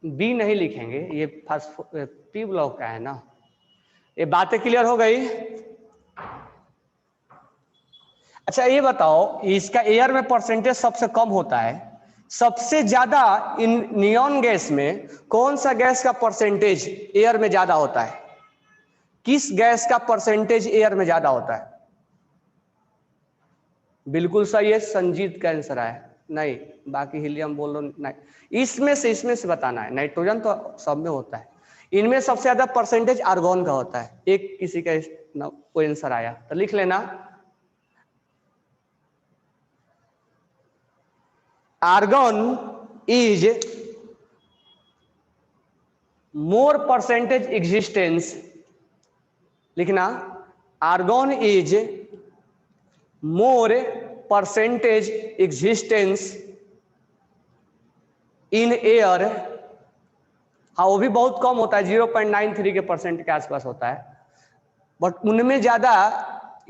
Speaker 1: बी नहीं लिखेंगे, ये फर्स्ट पी ब्लॉक का है ना। ये बातें क्लियर हो गई। अच्छा ये बताओ, इसका एयर में परसेंटेज सबसे कम होता है, सबसे ज्यादा इन नियॉन गैस में कौन सा गैस का परसेंटेज एयर में ज्यादा होता है, किस गैस का परसेंटेज एयर में ज्यादा होता है? बिल्कुल सही है, संजीत का आंसर आया। नहीं, बाकी हीलियम बोल लो नहीं, इसमें से बताना है। नाइट्रोजन तो सब में होता है, इनमें सबसे ज्यादा परसेंटेज आर्गन का होता है। एक किसी का कोई आंसर आया तो लिख लेना, argon is more percentage existence, लिखना, argon is more percentage existence in air. हाँ वो भी बहुत कम होता है, 0.93 के परसेंट के आसपास होता है, बट उनमें ज्यादा,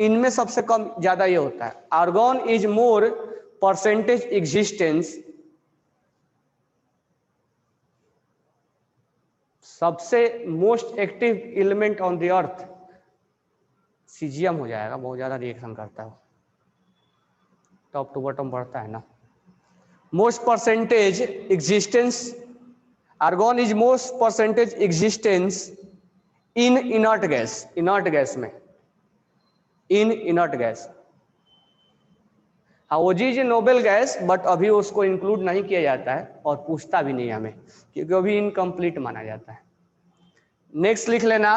Speaker 1: इनमें सबसे कम ज्यादा ये होता है। Argon is more percentage existence, सबसे most active element on the earth caesium हो जाएगा, बहुत ज्यादा रिएक्शन करता है, टॉप टू बॉटम बढ़ता है ना। Most percentage existence, argon is most percentage existence in inert gas, inert gas में, इन इनर्ट गैस। हाँ वो जी नोबेल गैस, बट अभी उसको इंक्लूड नहीं किया जाता है और पूछता भी नहीं हमें, क्योंकि अभी इनकम्प्लीट माना जाता है। नेक्स्ट लिख लेना,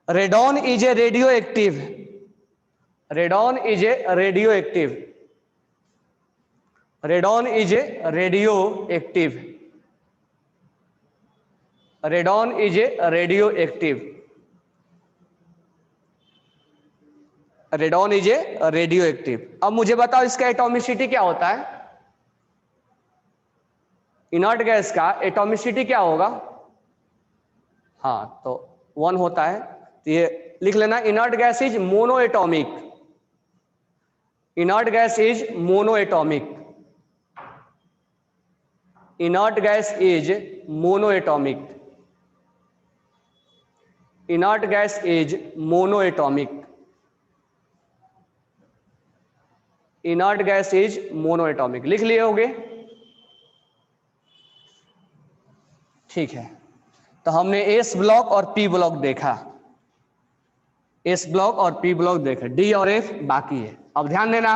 Speaker 1: radon is a radio active, radon is a radio active, radon is a radio active, radon is a radio active, radon is a radio active. अब मुझे बताओ इसका एटॉमिसिटी क्या होता है, इनर्ट गैस का एटॉमिसिटी क्या होगा? हाँ तो 1 होता है, तो ये लिख लेना, inert gas is mono atomic, inert gas is mono atomic, inert gas is mono atomic, inert gas is mono atomic, inert gas is mono atomic. लिख लिए होगे? ठीक है, तो हमने एस ब्लॉक और पी ब्लॉक देखा, एस ब्लॉक और पी ब्लॉक देखा, डी और एफ बाकी है। अब ध्यान देना,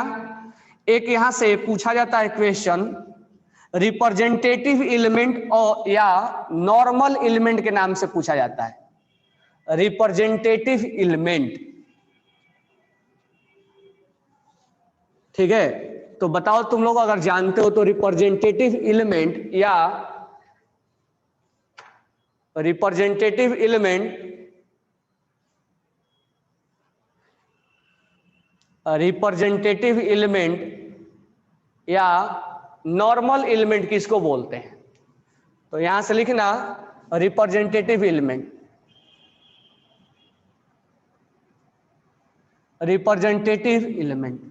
Speaker 1: एक यहां से पूछा जाता है क्वेश्चन, रिप्रेजेंटेटिव एलिमेंट और या नॉर्मल एलिमेंट के नाम से पूछा जाता है, रिप्रेजेंटेटिव एलिमेंट। ठीक है, तो बताओ तुम लोग अगर जानते हो तो रिप्रेजेंटेटिव एलिमेंट या रिप्रेजेंटेटिव एलिमेंट, रिप्रेजेंटेटिव एलिमेंट या नॉर्मल एलिमेंट किसको बोलते हैं? तो यहां से लिखना, रिप्रेजेंटेटिव एलिमेंट, रिप्रेजेंटेटिव एलिमेंट।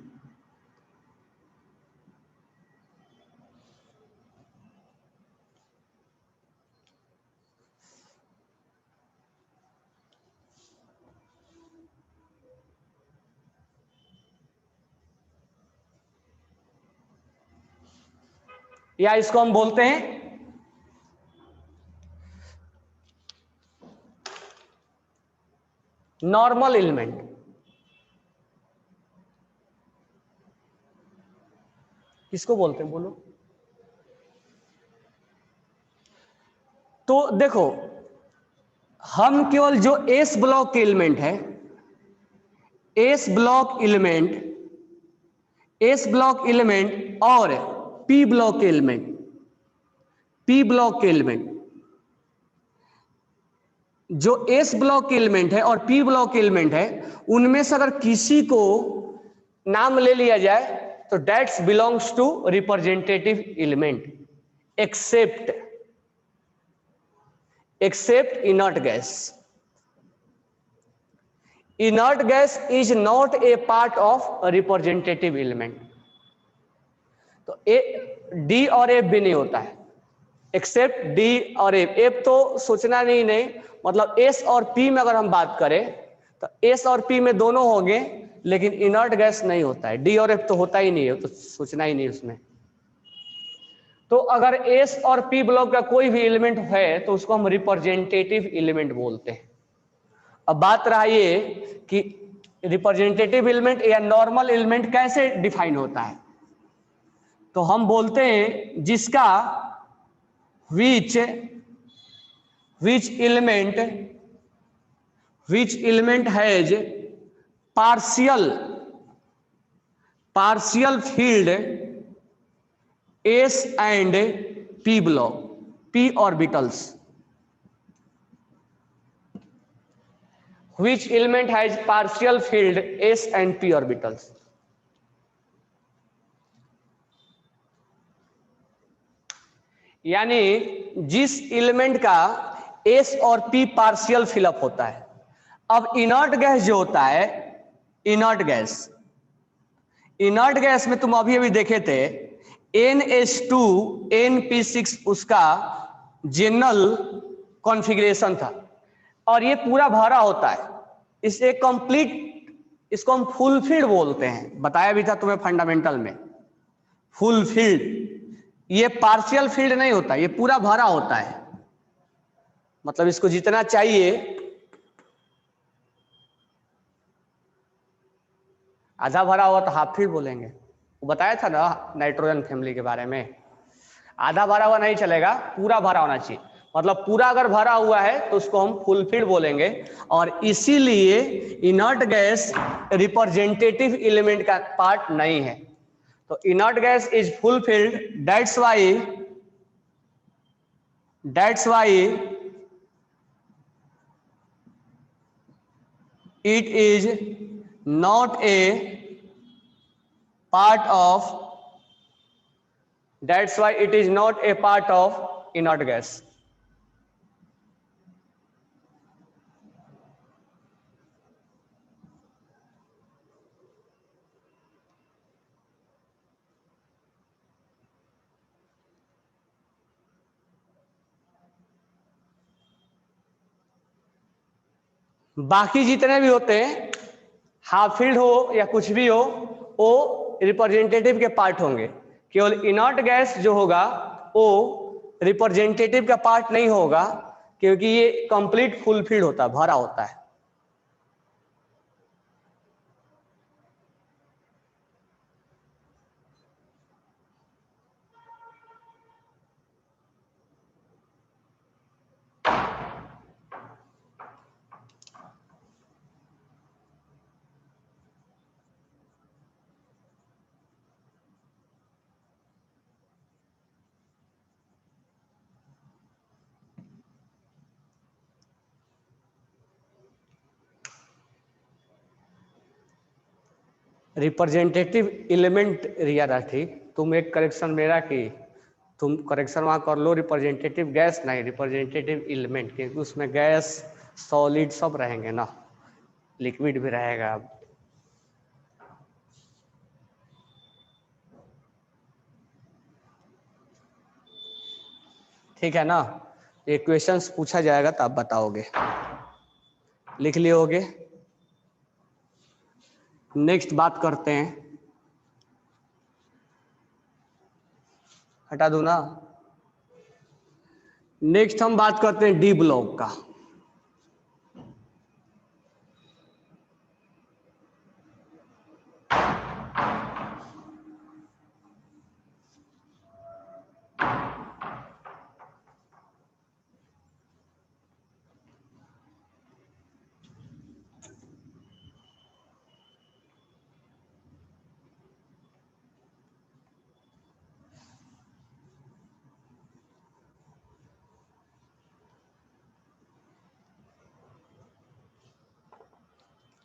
Speaker 1: या इसको हम बोलते हैं नॉर्मल एलिमेंट। किसको बोलते हैं बोलो? तो देखो, हम केवल जो एस ब्लॉक के एलिमेंट है, S block element, S block element और पी ब्लॉक के एलिमेंट, पी ब्लॉक के एलिमेंट, जो एस ब्लॉक के एलिमेंट है और पी ब्लॉक के एलिमेंट है, उनमें से अगर किसी को नाम ले लिया जाए तो that's belongs to representative element, except inert gas. Inert gas is not a part of representative element. तो डी और एफ भी नहीं होता है, एक्सेप्ट डी और एफ। एफ तो सोचना नहीं, मतलब एस और पी में अगर हम बात करें तो एस और पी में दोनों होंगे, लेकिन इनर्ट गैस नहीं होता है। डी और एफ तो होता ही नहीं है, तो सोचना ही नहीं उसमें। तो अगर एस और पी ब्लॉक का कोई भी एलिमेंट है तो उसको हम रिप्रेजेंटेटिव एलिमेंट बोलते हैं। अब बात रहा ये कि रिप्रेजेंटेटिव एलिमेंट या नॉर्मल एलिमेंट कैसे डिफाइन होता है। तो हम बोलते हैं जिसका which element has partial field s and p block, p orbitals. Which element has partial field s and p orbitals? यानी जिस एलिमेंट का s और p पार्शियल फिलअप होता है। अब इनर्ट गैस जो होता है, इनर्ट गैस में तुम अभी अभी देखे थे NH2 NP6 उसका जनरल कॉन्फ़िगरेशन था और ये पूरा भरा होता है। इसे कंप्लीट, इसको हम फुल फील्ड बोलते हैं, बताया भी था तुम्हें फंडामेंटल में। फुल फील्ड, ये पार्शियल फील्ड नहीं होता, ये पूरा भरा होता है। मतलब इसको जितना चाहिए, आधा भरा हुआ तो हाफ फील्ड बोलेंगे। वो बताया था ना नाइट्रोजन फैमिली के बारे में, आधा भरा हुआ नहीं चलेगा, पूरा भरा होना चाहिए। मतलब पूरा अगर भरा हुआ है तो उसको हम फुल फील्ड बोलेंगे। और इसीलिए इनर्ट गैस रिप्रेजेंटेटिव एलिमेंट का पार्ट नहीं है। तो inert gas is full field, that's why it is not a part of, that's why it is not a part of inert gas. बाकी जितने भी होते हैं, हाफ फील्ड हो या कुछ भी हो, वो रिप्रेजेंटेटिव के पार्ट होंगे। केवल इनर्ट गैस जो होगा वो रिप्रेजेंटेटिव का पार्ट नहीं होगा, क्योंकि ये कंप्लीट फुल फील्ड होता है, भरा होता है। रिप्रेजेंटेटिव एलिमेंट रिया राठी, तुम एक करेक्शन मेरा की, तुम करेक्शन वहां कर लो। रिप्रेजेंटेटिव गैस नहीं, रिप्रेजेंटेटिव एलिमेंट, क्योंकि उसमें गैस सॉलिड सब रहेंगे ना, लिक्विड भी रहेगा। ठीक है ना, ये क्वेश्चंस पूछा जाएगा तो आप बताओगे, लिख लिए होगे। नेक्स्ट बात करते हैं, हटा दूं ना। नेक्स्ट हम बात करते हैं डी ब्लॉक का।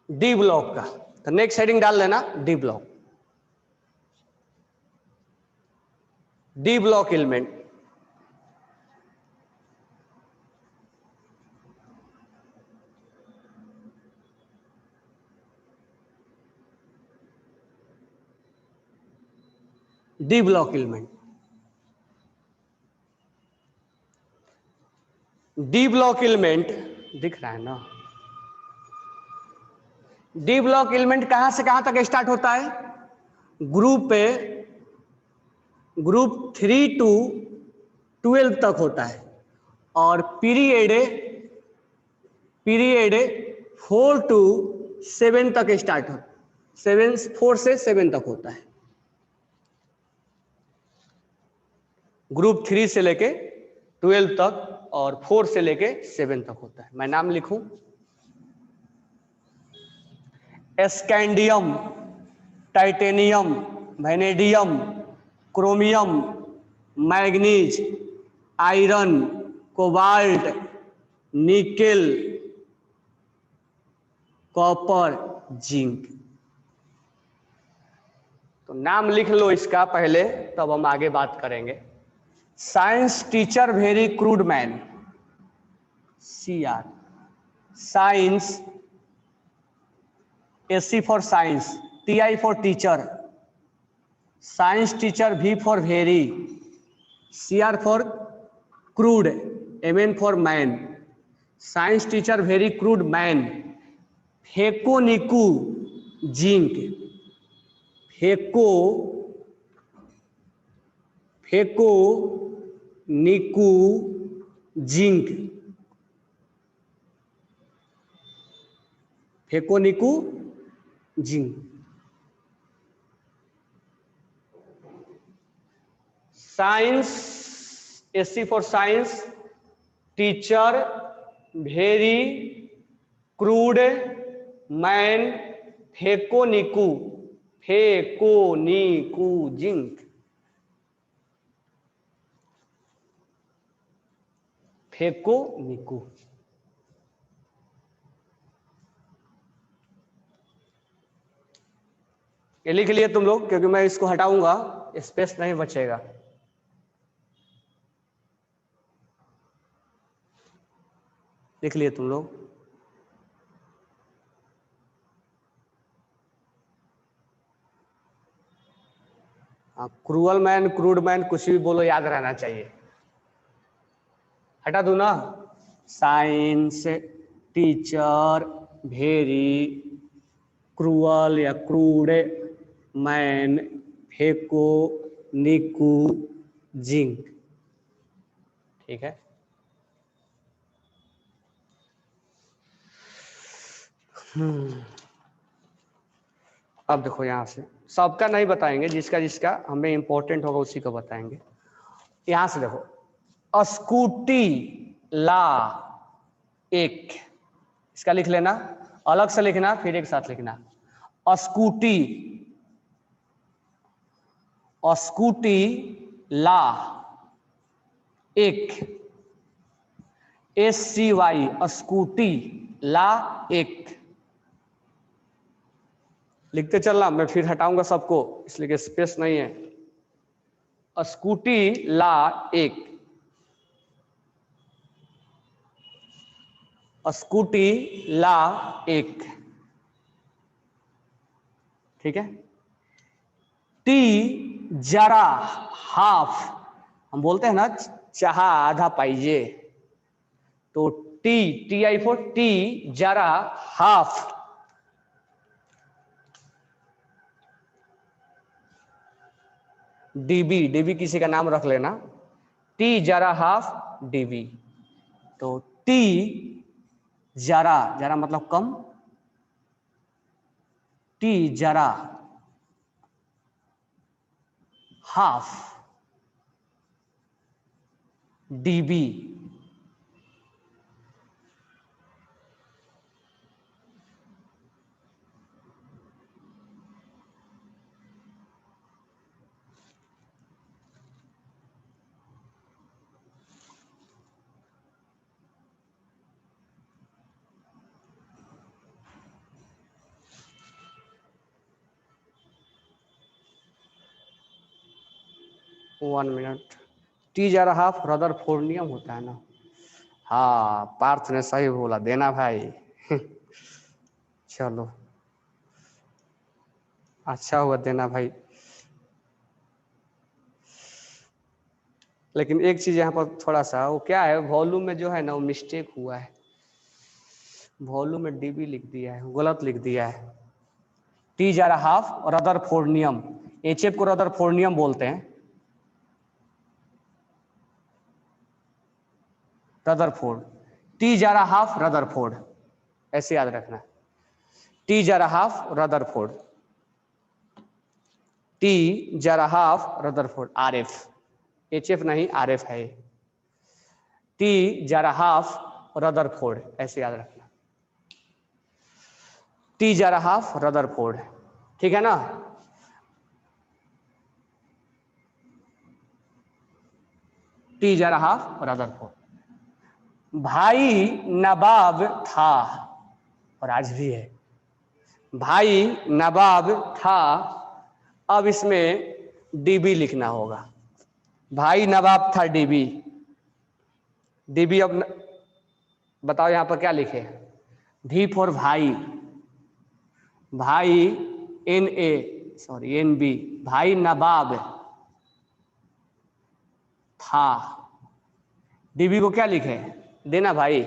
Speaker 1: डी ब्लॉक का तो नेक्स्ट हेडिंग डाल लेना, D block. D block element, D block element, D block element दिख रहा है ना। डी ब्लॉक एलिमेंट कहां से कहां तक स्टार्ट होता है? ग्रुप 3 to 12 तक होता है, और पीरियड 4 to 7 तक स्टार्ट होता है, 4 से 7 तक होता है। ग्रुप 3 से लेके 12 तक और 4 से लेके 7 तक होता है। मैं नाम लिखूं, scandium, titanium, vanadium, chromium, manganese, iron, cobalt, nickel, copper, zinc. तो नाम लिख लो इसका पहले, तब हम आगे बात करेंगे। Science teacher very crude man, CR, science, SC for science, TI for teacher, science teacher, V for very, CR for crude, MN for man, science teacher very crude man, फेको निकू जिंक, फेको निकू जिंक, फेको निकू zinc. Science, SC for science, teacher very crude man, फेको निकू zinc, फेको निकू। ये लिख लिए तुम लोग, क्योंकि मैं इसको हटाऊंगा, स्पेस नहीं बचेगा। लिख लिए तुम लोग? हाँ, क्रूअल मैन, क्रूड मैन, कुछ भी बोलो, याद रहना चाहिए। हटा दूं ना? साइंस टीचर वेरी क्रूअल या क्रूड मैन, फेको निकू जिंक। ठीक है। अब देखो यहां से सबका नहीं बताएंगे, जिसका जिसका हमें इंपॉर्टेंट होगा उसी को बताएंगे। यहां से देखो, स्कूटी ला एक, इसका लिख लेना, अलग से लिखना फिर एक साथ लिखना। स्कूटी, स्कूटी ला एक, SCY, स्कूटी ला एक। लिखते चलना, मैं फिर हटाऊंगा सबको, इसलिए कि स्पेस नहीं है। स्कूटी ला एक, स्कूटी ला एक। ठीक है। टी जरा हाफ, हम बोलते हैं ना चाहा आधा पाइजे, तो TI फॉर टी जरा हाफ, DB किसी का नाम रख लेना, टी जरा हाफ DB। तो टी जरा मतलब कम, टी जरा हाफ DB। 1 मिनट। टी जरा हाफ रदरफोर्डियम होता है ना? हाँ, पार्थ ने सही बोला, देना भाई। चलो, अच्छा हुआ देना भाई। लेकिन एक चीज यहाँ पर थोड़ा सा, वो क्या है, वॉल्यूम में जो है ना वो मिस्टेक हुआ है, वॉल्यूम में DB लिख दिया है, गलत लिख दिया है। टी जरा हाफ रदरफोर्डियम, HF को रदरफोर्डियम बोलते हैं, रदरफोर्ड। टी जरा हाफ रदरफोर्ड, ऐसे याद रखना। टी जरा हाफ रदरफोर्ड, टी जरा हाफ रदरफोर्ड, RF, HF नहीं RF है। T जराहाफ रदरफोर्ड, ऐसे याद रखना, T जराहाफ रदरफोर्ड, ठीक है ना। T जराहाफ रदरफोर्ड। भाई नवाब था, और आज भी है, भाई नवाब था, अब इसमें DB लिखना होगा। भाई नवाब था DB, DB अब बताओ यहां पर क्या लिखे, V फॉर भाई, भाई NB, भाई नवाब था, DB को क्या लिखे देना भाई,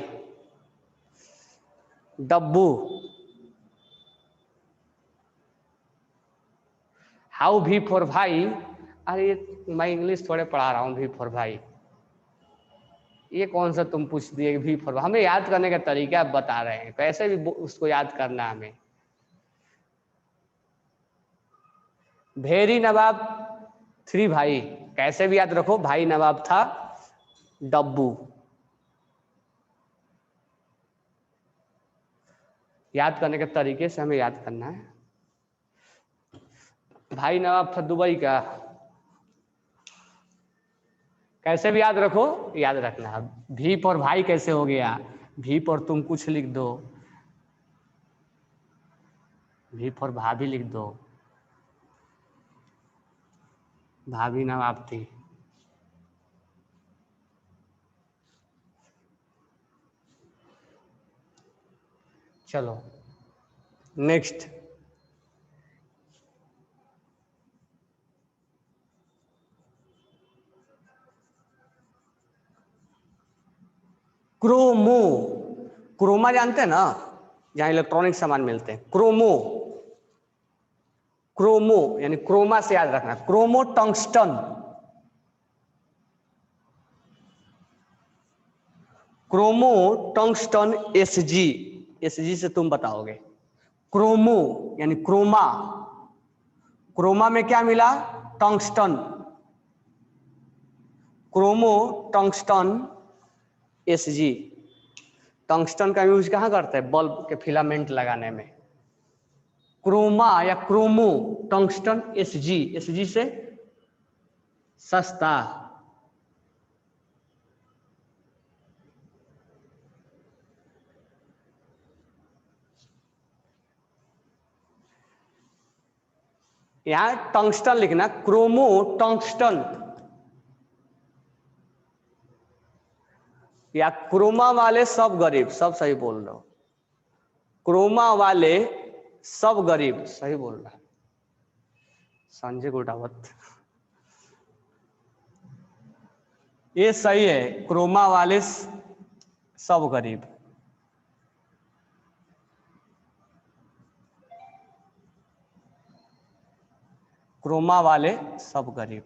Speaker 1: डब्बू। हाउ V फॉर भाई, अरे मैं इंग्लिश थोड़े पढ़ा रहा हूँ, V फॉर भाई, ये कौन सा तुम पूछ दिए V फॉर, हमें याद करने का तरीका आप बता रहे हैं, कैसे भी उसको याद करना है हमें। भेरी नवाब 3 भाई, कैसे भी याद रखो, भाई नवाब था डब्बू, याद करने के तरीके से हमें याद करना है। भाई नवाब था दुबई का, कैसे भी याद रखो, याद रखना। भी पर भाई कैसे हो गया, भी पर तुम कुछ लिख दो, भी पर भाभी लिख दो, भाभी नवाब थी। चलो नेक्स्ट, क्रोमो, क्रोमा जानते हैं ना, जहां इलेक्ट्रॉनिक सामान मिलते हैं, क्रोमो, क्रोमो यानी क्रोमा से याद रखना, क्रोमो टंगस्टन, क्रोमो टंगस्टन SG से तुम बताओगे, क्रोमो यानी क्रोमा, क्रोमा में क्या मिला, टंगस्टन, क्रोमो टंगस्टन SG। टंगस्टन का यूज कहाँ करते हैं, बल्ब के फिलामेंट लगाने में। क्रोमा या क्रोमो टंगस्टन SG से सस्ता, यहां टंगस्टन लिखना, क्रोमो टंगस्टन, या क्रोमा वाले सब गरीब, सब सही बोल रहे हो, क्रोमा वाले सब गरीब, सही बोल रहा है संजय गुडावत, ये सही है, क्रोमा वाले सब गरीब। क्रोमा वाले सब गरीब।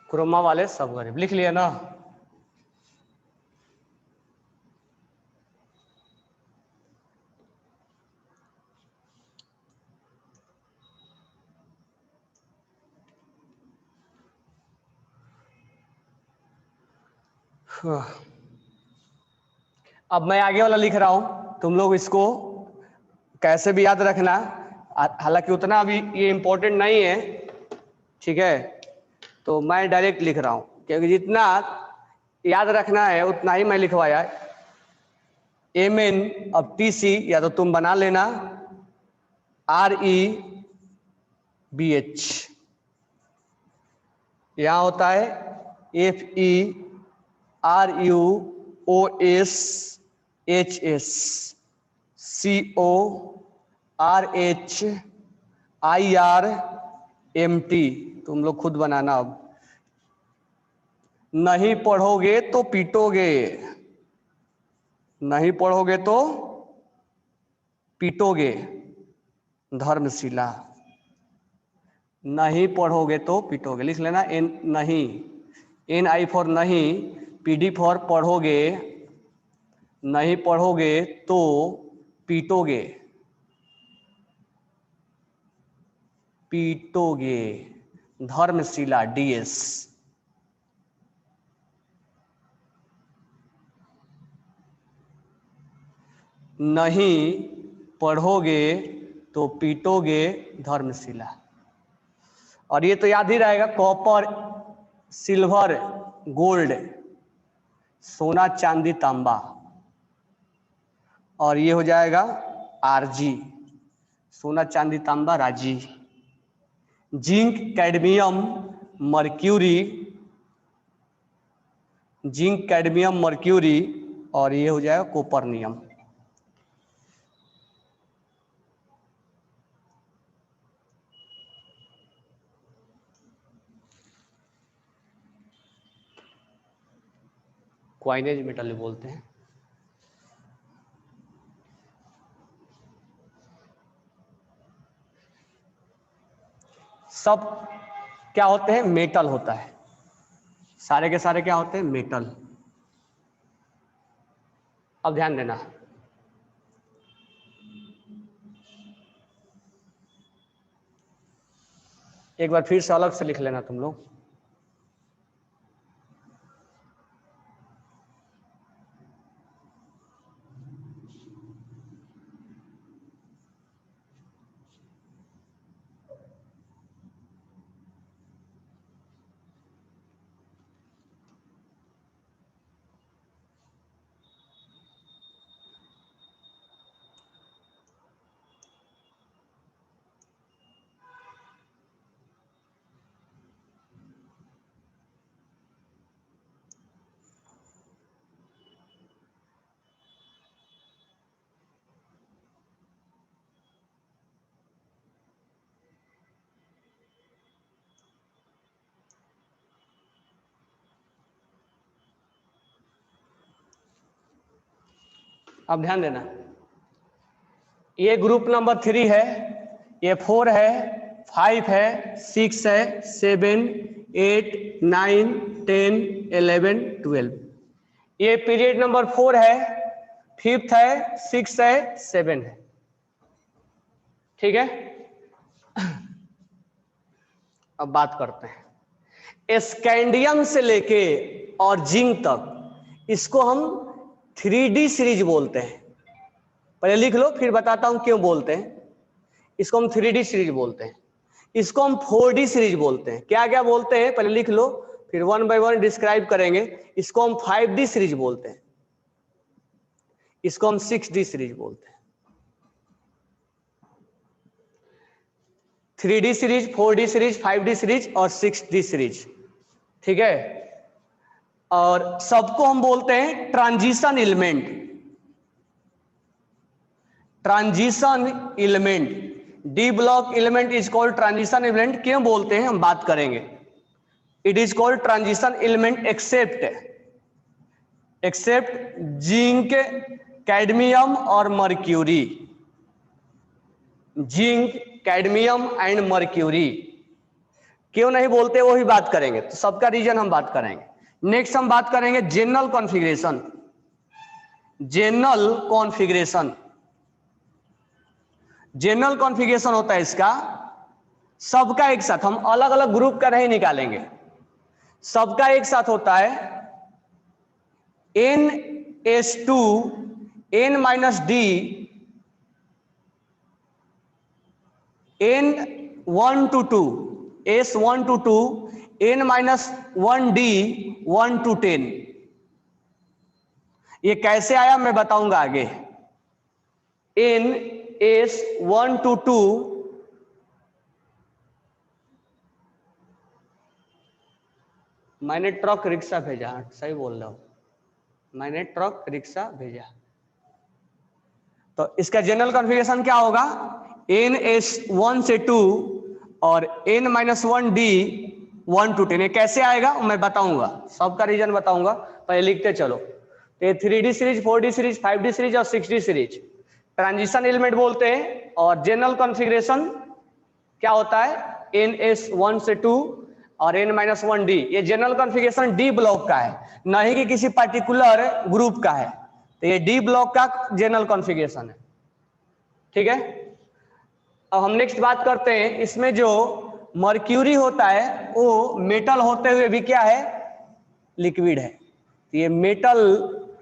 Speaker 1: क्रोमा वाले सब गरीब लिख लिया ना। अब मैं आगे वाला लिख रहा हूं, तुम लोग इसको कैसे भी याद रखना, हालांकि उतना अभी ये इंपॉर्टेंट नहीं है, ठीक है, तो मैं डायरेक्ट लिख रहा हूं, क्योंकि जितना याद रखना है उतना ही मैं लिखवाया। MN अब TC या तो तुम बना लेना, REBH, यहां होता है FE RUOSHS CORHIRMT, तुम लोग खुद बनाना अब। नहीं पढ़ोगे तो पीटोगे, नहीं पढ़ोगे तो पीटोगे, धर्मशिला। नहीं पढ़ोगे तो पीटोगे, लिख लेना एन, नहीं, NI फॉर नहीं, PD फॉर पढ़ोगे, नहीं पढ़ोगे तो पीटोगे, पीटोगे, धर्मशिला DS। नहीं पढ़ोगे तो पीटोगे, धर्मशिला। और ये तो याद ही रहेगा, कॉपर, सिल्वर, गोल्ड, सोना चांदी तांबा, और ये हो जाएगा RG, सोना चांदी तांबा राजी। Zinc, cadmium, mercury, zinc, cadmium, mercury, और ये हो जाएगा कोपर्नियम। क्वाइनेज मेटल बोलते हैं। सब क्या होते हैं? मेटल होता है, सारे के सारे क्या होते हैं? मेटल। अब ध्यान देना, एक बार फिर से अलग से लिख लेना तुम लोग। अब ध्यान देना, ये ग्रुप नंबर 3 है, ये 4 है, 5 है, 6 है, 7, 8, 9, 10, 11, 12। ये पीरियड नंबर 4 है, 5th है, 6 है, 7 है। ठीक है, अब बात करते हैं स्कैंडियम से लेके और जिंक तक, इसको हम 3D सीरीज बोलते हैं। पहले लिख लो, फिर बताता हूं क्यों बोलते हैं। इसको हम 3D सीरीज बोलते हैं, इसको हम 4D सीरीज बोलते हैं। क्या क्या बोलते हैं पहले लिख लो, फिर 1 बाय 1 डिस्क्राइब करेंगे। इसको हम 5D सीरीज बोलते हैं, इसको हम 6D सीरीज बोलते हैं। 3D series, 4D series, 5D series और 6D सीरीज। ठीक है, और सबको हम बोलते हैं transition element. Transition element, D block element is called transition element. क्यों बोलते हैं हम बात करेंगे। It is called transition element except zinc, cadmium और mercury. Zinc, cadmium and mercury क्यों नहीं बोलते, वो ही बात करेंगे। तो सबका रीजन हम बात करेंगे। नेक्स्ट हम बात करेंगे general configuration. General configuration, general configuration होता है इसका सबका एक साथ, हम अलग अलग ग्रुप का नहीं निकालेंगे, सबका एक साथ होता है NS2 N-D N1 to 2 S1 to 2 N-1D 1 to 10। ये कैसे आया मैं बताऊंगा आगे। NS1 to 2 मैंने ट्रक रिक्शा भेजा, सही बोल रहा हूं। मैंने ट्रक रिक्शा भेजा। तो इसका जनरल कॉन्फ़िगरेशन क्या होगा, NS1 से 2 और N-1D 1 to 10। ये कैसे आएगा मैं बताऊंगा, सबका रीजन बताऊंगा, पहले लिखते चलो। तो ये 3D series, 4D series, 5D series और 6D सीरीज ट्रांजिशन एलिमेंट बोलते हैं। और जनरल कॉन्फ़िगरेशन क्या होता है, NS1 से 2 और N-1D। ये जनरल कॉन्फ़िगरेशन D ब्लॉक का है, नहीं कि किसी पर्टिकुलर ग्रुप का है। तो ये D ब्लॉक का जनरल कॉन्फ़िगरेशन है, ठीक है। अब हम नेक्स्ट बात करते हैं, इसमें जो मर्क्यूरी होता है वो मेटल होते हुए भी क्या है, लिक्विड है। तो ये मेटल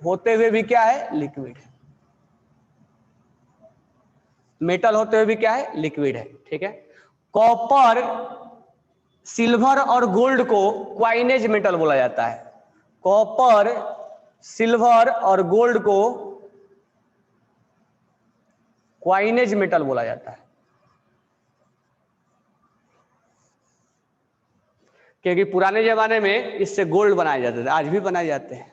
Speaker 1: होते हुए भी क्या है, लिक्विड है। मेटल होते हुए भी क्या है, लिक्विड है, ठीक है। कॉपर, सिल्वर और गोल्ड को क्वाइनेज मेटल बोला जाता है। कॉपर, सिल्वर और गोल्ड को क्वाइनेज मेटल बोला जाता है, क्योंकि पुराने जमाने में इससे गोल्ड बनाए जाते थे, आज भी बनाए जाते हैं।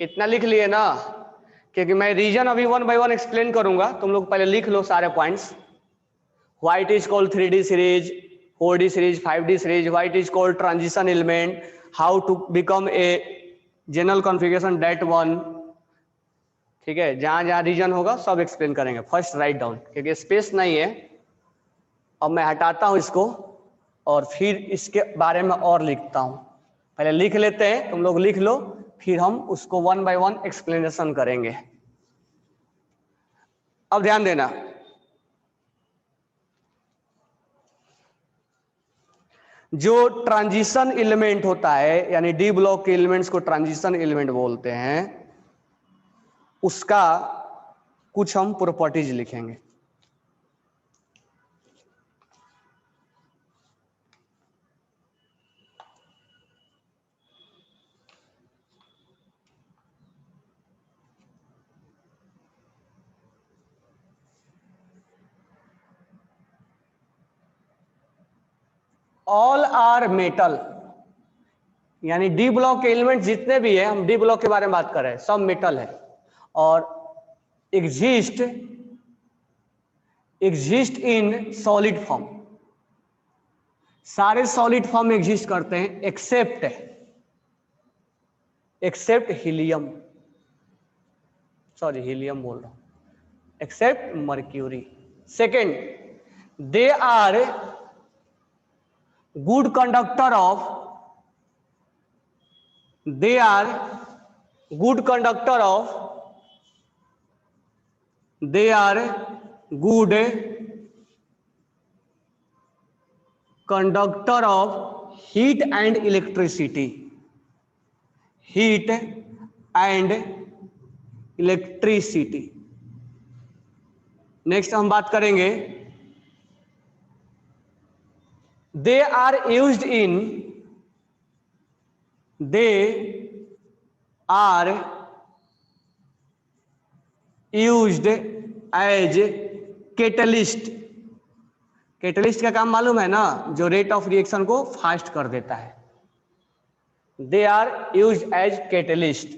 Speaker 1: इतना लिख लिए ना, क्योंकि मैं रीजन अभी 1 by 1 एक्सप्लेन करूंगा, तुम लोग पहले लिख लो सारे points. Why it is called 3D series, 4D series, 5D series, why it is called transition element, how to become a general configuration that one, ठीक है। जहां जहां रीजन होगा सब एक्सप्लेन करेंगे। फर्स्ट राइट डाउन, क्योंकि स्पेस नहीं है। अब मैं हटाता हूं इसको और फिर इसके बारे में और लिखता हूं। पहले लिख लेते हैं, तुम लोग लिख लो, फिर हम उसको 1 by 1 एक्सप्लेनेशन करेंगे। अब ध्यान देना, जो ट्रांजिशन एलिमेंट होता है, यानी डी ब्लॉक के एलिमेंट्स को ट्रांजिशन एलिमेंट बोलते हैं, उसका कुछ हम प्रॉपर्टीज लिखेंगे। ऑल आर मेटल, यानी डी ब्लॉक के एलिमेंट जितने भी है, हम डी ब्लॉक के बारे में बात कर रहे हैं, सब मेटल है और एग्जिस्ट इन सॉलिड फॉर्म। सारे सॉलिड फॉर्म में एग्जिस्ट करते हैं एक्सेप्ट हीलियम, सॉरी हीलियम बोल रहा हूं, except mercury. Second, they are good conductor of they are good conductor of they are good conductor of heat and electricity, heat and electricity। Next हम बात करेंगे, they are used in as catalyst। Catalyst का काम मालूम है ना, जो rate of reaction को फास्ट कर देता है। They are used as catalyst.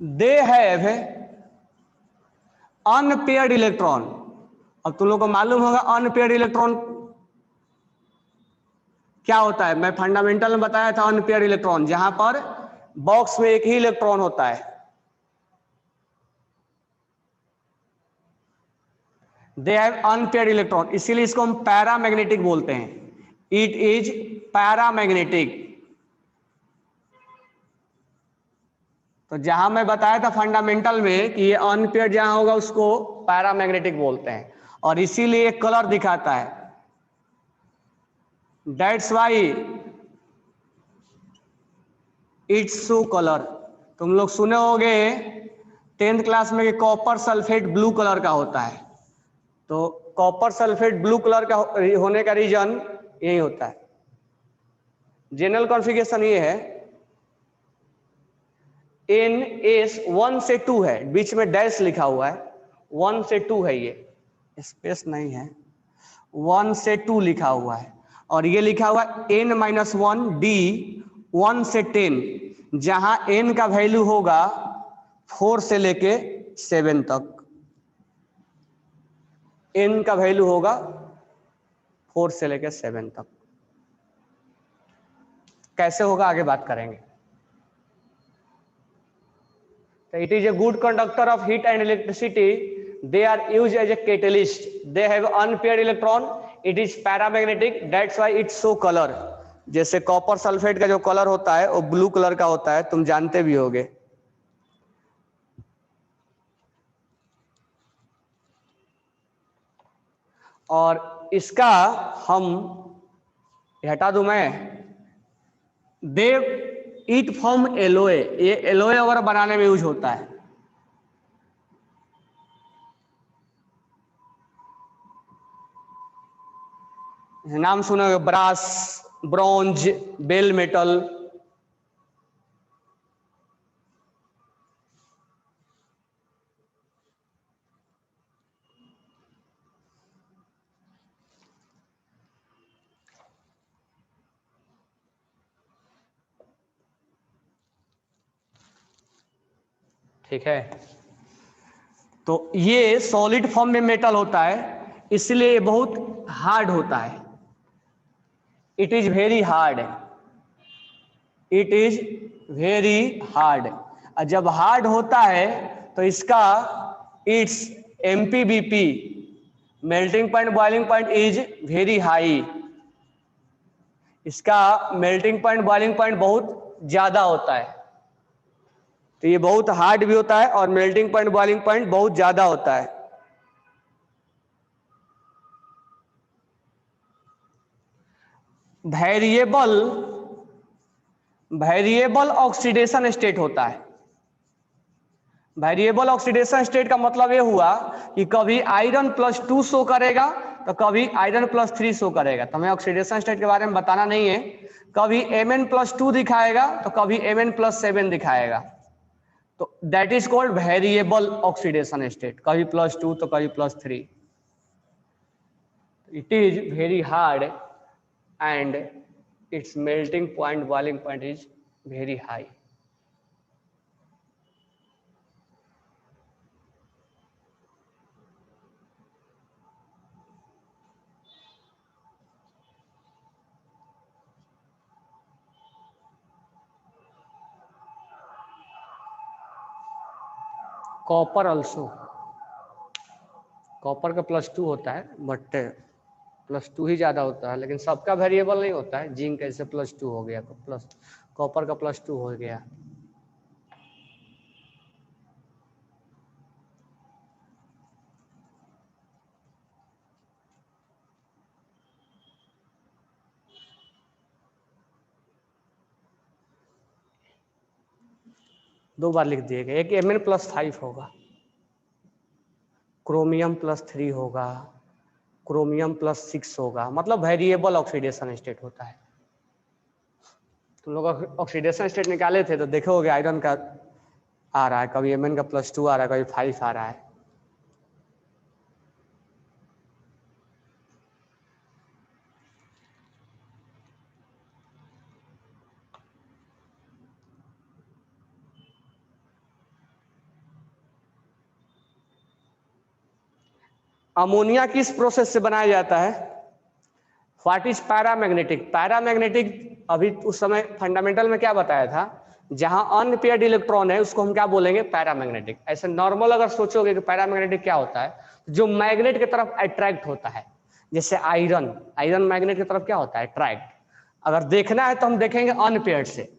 Speaker 1: They have unpaired electron. अब तुम लोग को मालूम होगा अनपेयर्ड इलेक्ट्रॉन क्या होता है, मैं फंडामेंटल में बताया था। अनपेयर्ड इलेक्ट्रॉन, जहां पर बॉक्स में एक ही इलेक्ट्रॉन होता है। दे हैव अनपेयर्ड इलेक्ट्रॉन, इसीलिए इसको हम पैरामैग्नेटिक बोलते हैं। It is paramagnetic. तो जहां मैं बताया था फंडामेंटल में कि ये अनपेयर्ड जहां होगा उसको पैरामैग्नेटिक बोलते हैं, और इसीलिए एक कलर दिखाता है। That's why it's show colour. तुम लोग सुने होंगे 10th क्लास में कि कॉपर सल्फेट ब्लू कलर का होता है। तो कॉपर सल्फेट ब्लू कलर का होने का रीजन यही होता है। जनरल कॉन्फ़िगरेशन ये है, NS 1 से 2 है, बीच में डैश लिखा हुआ है, 1 से 2 है ये, स्पेस नहीं है, 1 से 2 लिखा हुआ है और ये लिखा हुआ n-1 d 1 से 10, जहां n का वैल्यू होगा 4 से लेके 7 तक। n का वैल्यू होगा 4 से लेके 7 तक। कैसे होगा आगे बात करेंगे। It is a good conductor of heat and electricity. They are used as a catalyst. They have unpaired electron. It is paramagnetic. That's why it's so color. जैसे कॉपर सल्फेट का जो कलर होता है वो ब्लू कलर का होता है, तुम जानते भी होगे। और इसका हम हटा दूं मैं, देव ईट फॉर्म एलोए, ये एलोए वगैरह बनाने में यूज होता है। नाम सुनोगे, ब्रास, ब्रॉन्ज, बेल मेटल। ठीक है, तो ये सॉलिड फॉर्म में मेटल होता है, इसलिए ये बहुत हार्ड होता है। It is very hard, it is very hard. और जब हार्ड होता है तो इसका it's MPBP, melting point boiling point is very high. इसका मेल्टिंग पॉइंट बॉइलिंग पॉइंट बहुत ज्यादा होता है, तो ये बहुत हार्ड भी होता है और मेल्टिंग पॉइंट बॉइलिंग पॉइंट बहुत ज्यादा होता है। वेरिएबल ऑक्सीडेशन स्टेट होता है। वेरिएबल ऑक्सीडेशन स्टेट का मतलब ये हुआ कि कभी आयरन +2 शो करेगा तो कभी आयरन +3 शो करेगा। तो हमें ऑक्सीडेशन स्टेट के बारे में बताना नहीं है, कभी Mn+2 दिखाएगा तो कभी Mn+7 दिखाएगा, तो that is called variable oxidation state, कभी +2 तो कभी +3। It is very hard and it's melting point boiling point is very high. Copper also, copper का +2 होता है बट +2 ही ज्यादा होता है, लेकिन सबका वेरिएबल नहीं होता है। जिंक कैसे +2 हो गया, प्लस कॉपर का +2 हो गया। दो बार लिख दिए गए, एक Mn+5 होगा, क्रोमियम +3 होगा, क्रोमियम +6 होगा, मतलब वेरिएबल ऑक्सीडेशन स्टेट होता है। तुम लोग ऑक्सीडेशन स्टेट निकाले थे तो देखोगे आयरन का आ रहा है, कभी Mn का +2 आ रहा है, कभी 5 आ रहा है। अमोनिया किस प्रोसेस से बनाया जाता है? What is paramagnetic? पैरामैग्नेटिक अभी उस समय फंडामेंटल में क्या बताया था, जहां अनपेयर्ड इलेक्ट्रॉन है उसको हम क्या बोलेंगे? पैरामैग्नेटिक। ऐसे नॉर्मल अगर सोचोगे कि पैरामैग्नेटिक क्या होता है, जो मैग्नेट की तरफ अट्रैक्ट होता है, जैसे आयरन, आयरन मैग्नेट की तरफ क्या होता है? अट्रैक्ट। अगर देखना है तो हम देखेंगे अनपेयर्ड से,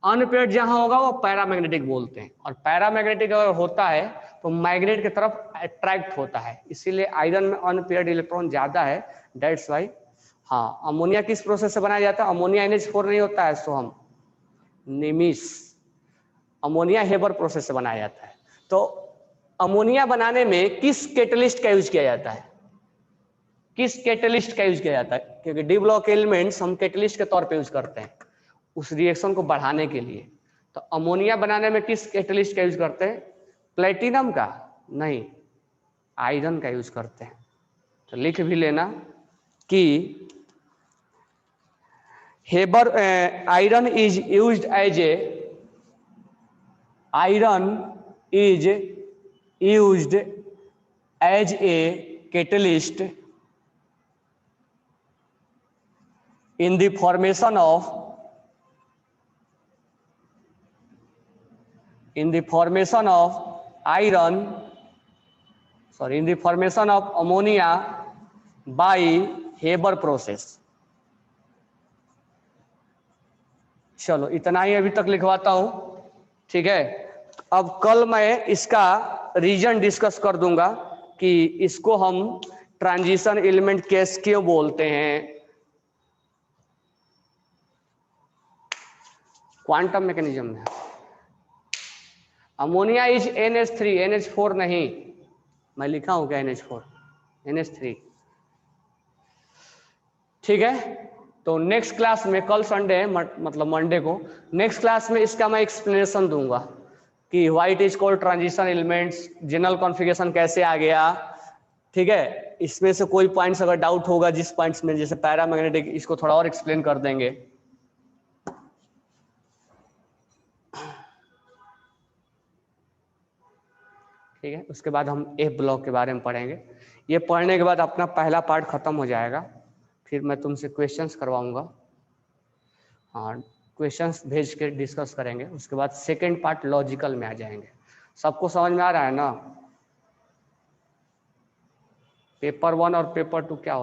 Speaker 1: अनपेयर्ड जहां होगा वो पैरामैग्नेटिक बोलते हैं, और पैरामैग्नेटिक अगर होता है तो मैग्नेट की तरफ अट्रैक्ट होता है, इसीलिए आयरन में अनपेयर्ड इलेक्ट्रॉन ज्यादा है, दैट्स वाई। हाँ, अमोनिया किस प्रोसेस से बनाया जाता है? अमोनिया NH4 नहीं होता है, सोहम निमिस, अमोनिया हेबर प्रोसेस से बनाया जाता है। तो अमोनिया बनाने में किस कैटलिस्ट का यूज किया जाता है? किस कैटलिस्ट का यूज किया जाता है? क्योंकि डी ब्लॉक एलिमेंट्स हम कैटलिस्ट के तौर पे यूज करते हैं उस रिएक्शन को बढ़ाने के लिए। तो अमोनिया बनाने में किस कैटलिस्ट का यूज करते हैं? प्लेटिनम का नहीं, आयरन का यूज करते हैं। तो लिख भी लेना कि Haber iron is used as a catalyst in the formation of ammonia by Haber process। चलो इतना ही अभी तक लिखवाता हूं, ठीक है। अब कल मैं इसका रीजन डिस्कस कर दूंगा कि इसको हम ट्रांजिशन एलिमेंट केस क्यों बोलते हैं। क्वांटम मैकेनिज्म में अमोनिया इज NH3, NH4 नहीं, मैं लिखा हूं क्या NH4, NH3, ठीक है। तो नेक्स्ट क्लास में, कल संडे है मतलब मंडे को, नेक्स्ट क्लास में इसका मैं एक्सप्लेनेशन दूंगा कि white is called transition elements, general configuration कैसे आ गया, ठीक है। इसमें से कोई पॉइंट्स अगर डाउट होगा जिस पॉइंट्स में, जैसे पैरामैग्नेटिक, इसको थोड़ा और एक्सप्लेन कर देंगे। ठीक है, उसके बाद हम एफ ब्लॉक के बारे में पढ़ेंगे। ये पढ़ने के बाद अपना पहला पार्ट खत्म हो जाएगा, फिर मैं तुमसे क्वेश्चंस करवाऊंगा, हाँ क्वेश्चंस भेज के डिस्कस करेंगे। उसके बाद सेकंड पार्ट लॉजिकल में आ जाएंगे। सबको समझ में आ रहा है ना? पेपर 1 और पेपर 2 क्या होता है?